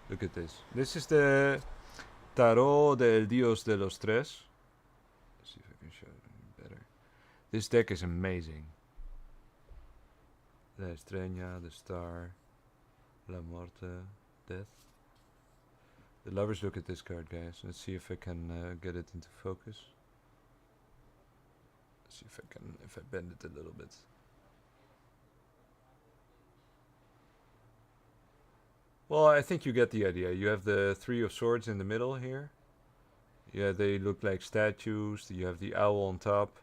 Speaker 1: look at this. This is the Tarot del Dios de los Tres. Let's see if I can show it better. This deck is amazing. La Estrella, the Star, La Morte, Death. The Lovers. Look at this card, guys. Let's see if I can get it into focus. Let's see if I bend it a little bit. Well, I think you get the idea. You have the Three of Swords in the middle here. Yeah, they look like statues. You have the owl on top.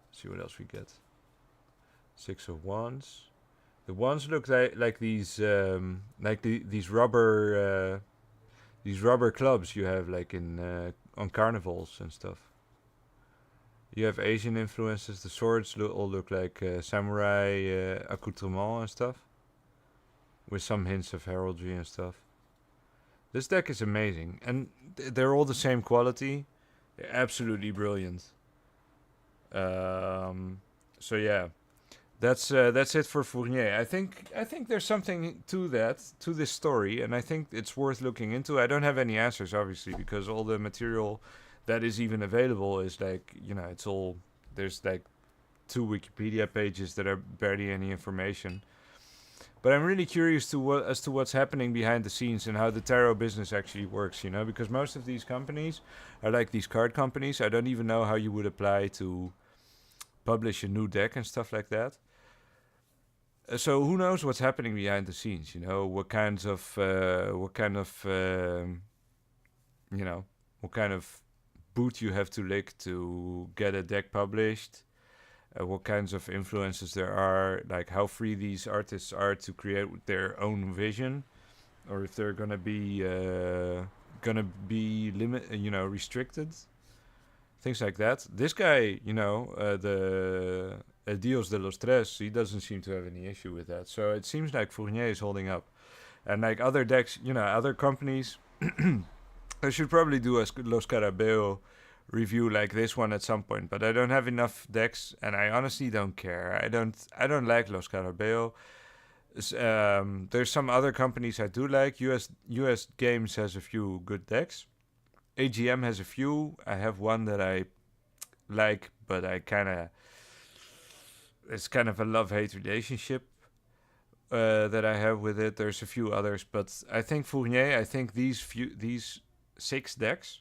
Speaker 1: Let's see what else we get. Six of Wands. The wands look like these these rubber clubs you have like in on carnivals and stuff. You have Asian influences. The swords all look like samurai accoutrement and stuff, with some hints of heraldry and stuff. This deck is amazing, and they're all the same quality. They're absolutely brilliant. So yeah, that's it for Fournier. I think there's something to this story, and I think it's worth looking into. I don't have any answers, obviously, because all the material that is even available is like, it's all, there's like 2 Wikipedia pages that are barely any information. But I'm really curious as to what's happening behind the scenes and how the tarot business actually works, because most of these companies are like these card companies. I don't even know how you would apply to publish a new deck and stuff like that. So who knows what's happening behind the scenes? What kind of boot you have to lick to get a deck published. What kinds of influences there are, like how free these artists are to create their own vision, or if they're gonna be restricted, things like that. This guy, the El Dios de los Tres, he doesn't seem to have any issue with that. So it seems like Fournier is holding up, and like other decks, other companies, I should probably do a Los Carabeo review like this one at some point, but I don't have enough decks, and I honestly don't care. I don't like Los Carabeo. There's some other companies I do like. US Games has a few good decks, AGM has a few. I have one that I like, but it's kind of a love-hate relationship that I have with it. There's a few others, but I think Fournier. I think these 6 decks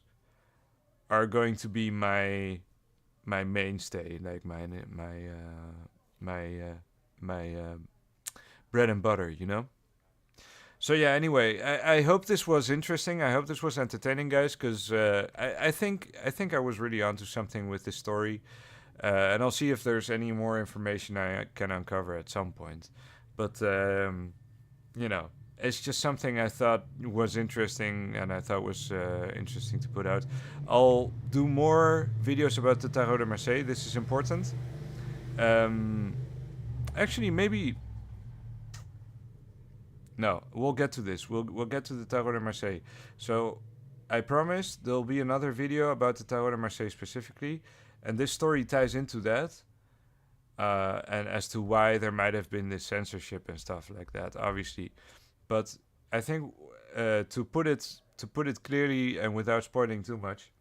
Speaker 1: are going to be my mainstay, like my bread and butter, you know. So yeah. Anyway, I hope this was interesting. I hope this was entertaining, guys, because I think I was really onto something with this story, and I'll see if there's any more information I can uncover at some point. But you know, it's just something I thought was interesting, and I thought was interesting to put out. I'll do more videos about the Tarot de Marseille. This is important. Um, Actually, maybe no. We'll get to this. We'll get to the Tarot de Marseille. So I promise there'll be another video about the Tarot de Marseille specifically, and this story ties into that. And as to why there might have been this censorship and stuff like that, obviously. But I think to put it clearly and without spoiling too much,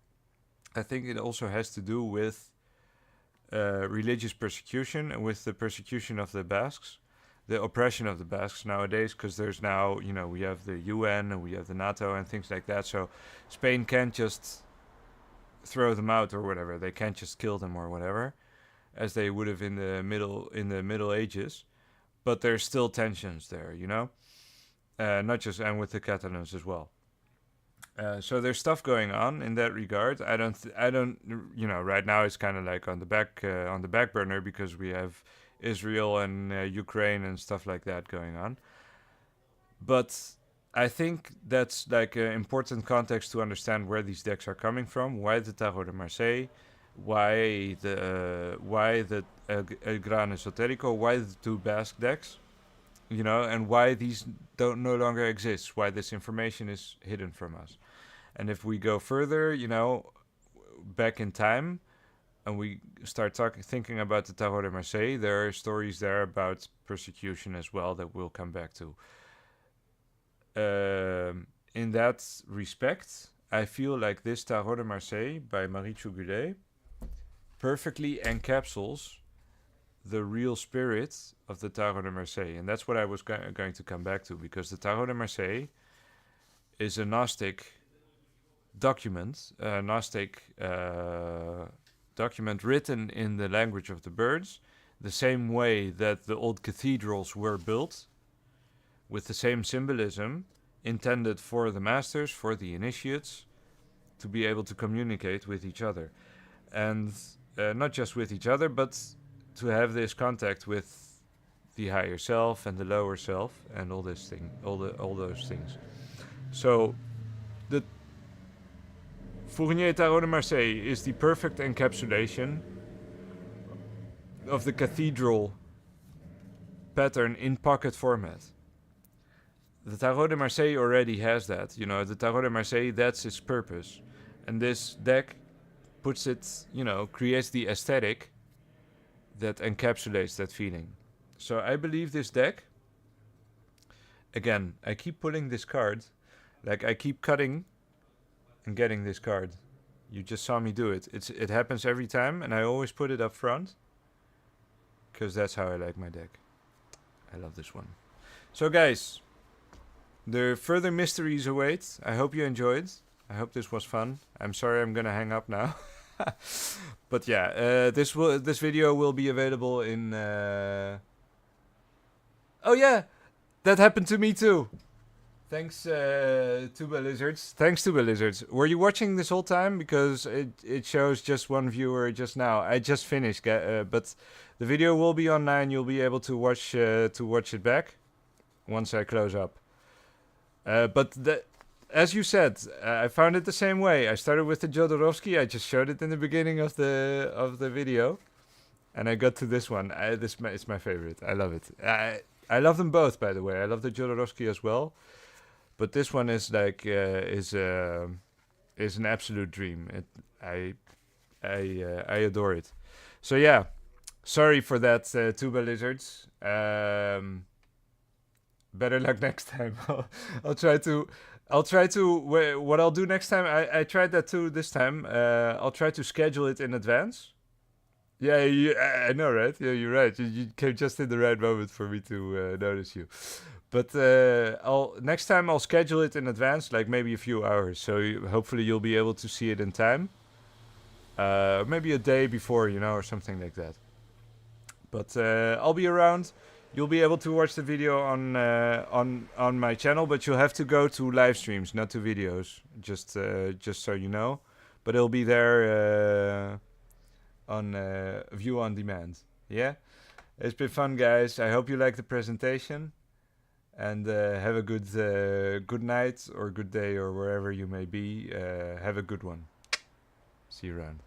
Speaker 1: I think it also has to do with religious persecution and with the persecution of the Basques, the oppression of the Basques nowadays, because there's now, we have the UN and we have the NATO and things like that. So Spain can't just throw them out or whatever. They can't just kill them or whatever, as they would have in the Middle Ages. But there's still tensions there, not just, and with the Catalans as well. So there's stuff going on in that regard. I don't, right now it's kind of like on the back burner because we have Israel and Ukraine and stuff like that going on. But I think that's like an important context to understand where these decks are coming from. Why the Tarot de Marseille? Why the El Gran Esoterico? Why the 2 Basque decks? And why these don't no longer exist? Why this information is hidden from us? And if we go further, back in time, and we start thinking about the Tarot de Marseille, there are stories there about persecution as well that we'll come back to. In that respect, I feel like this Tarot de Marseille by Marie Chougoulet perfectly encapsulates the real spirit of the Tarot de Marseille. And that's what I was going to come back to, because the Tarot de Marseille is a Gnostic document, document written in the language of the birds, the same way that the old cathedrals were built, with the same symbolism intended for the masters, for the initiates, to be able to communicate with each other. And not just with each other, but to have this contact with the higher self and the lower self and all those things. So the Fournier Tarot de Marseille is the perfect encapsulation of the cathedral pattern in pocket format. The Tarot de Marseille already has that. The Tarot de Marseille, that's its purpose. And this deck puts it, creates the aesthetic that encapsulates that feeling. So I believe this deck, again, I keep pulling this card, like I keep cutting and getting this card. You just saw me do it. It happens every time, and I always put it up front, because that's how I like my deck. I love this one. So guys, the further mysteries await. I hope you enjoyed. I hope this was fun. I'm sorry I'm gonna hang up now. But yeah, this video will be available in... Oh yeah, that happened to me too. Thanks, Tuba Lizards. Thanks, Tuba Lizards. Were you watching this whole time? Because it shows just one viewer just now. I just finished, but the video will be online. You'll be able to watch it back once I close up. But as you said, I found it the same way. I started with the Jodorowsky. I just showed it in the beginning of the video, and I got to this one. It's my favorite. I love it. I love them both, by the way. I love the Jodorowsky as well, but this one is like is an absolute dream. I adore it. So yeah, sorry for that, Tuba Lizards. Better luck next time. I'll try to I'll try to. What I'll do next time. I tried that too this time. I'll try to schedule it in advance. Yeah, I know, right? Yeah, you're right. You came just in the right moment for me to notice you. But I'll next time I'll schedule it in advance, like maybe a few hours. So hopefully you'll be able to see it in time. Maybe a day before, or something like that. But I'll be around. You'll be able to watch the video on my channel, but you'll have to go to live streams, not to videos. Just so you know. But it'll be there on view on demand. Yeah, it's been fun, guys. I hope you like the presentation, and have a good night or good day or wherever you may be. Have a good one. See you around.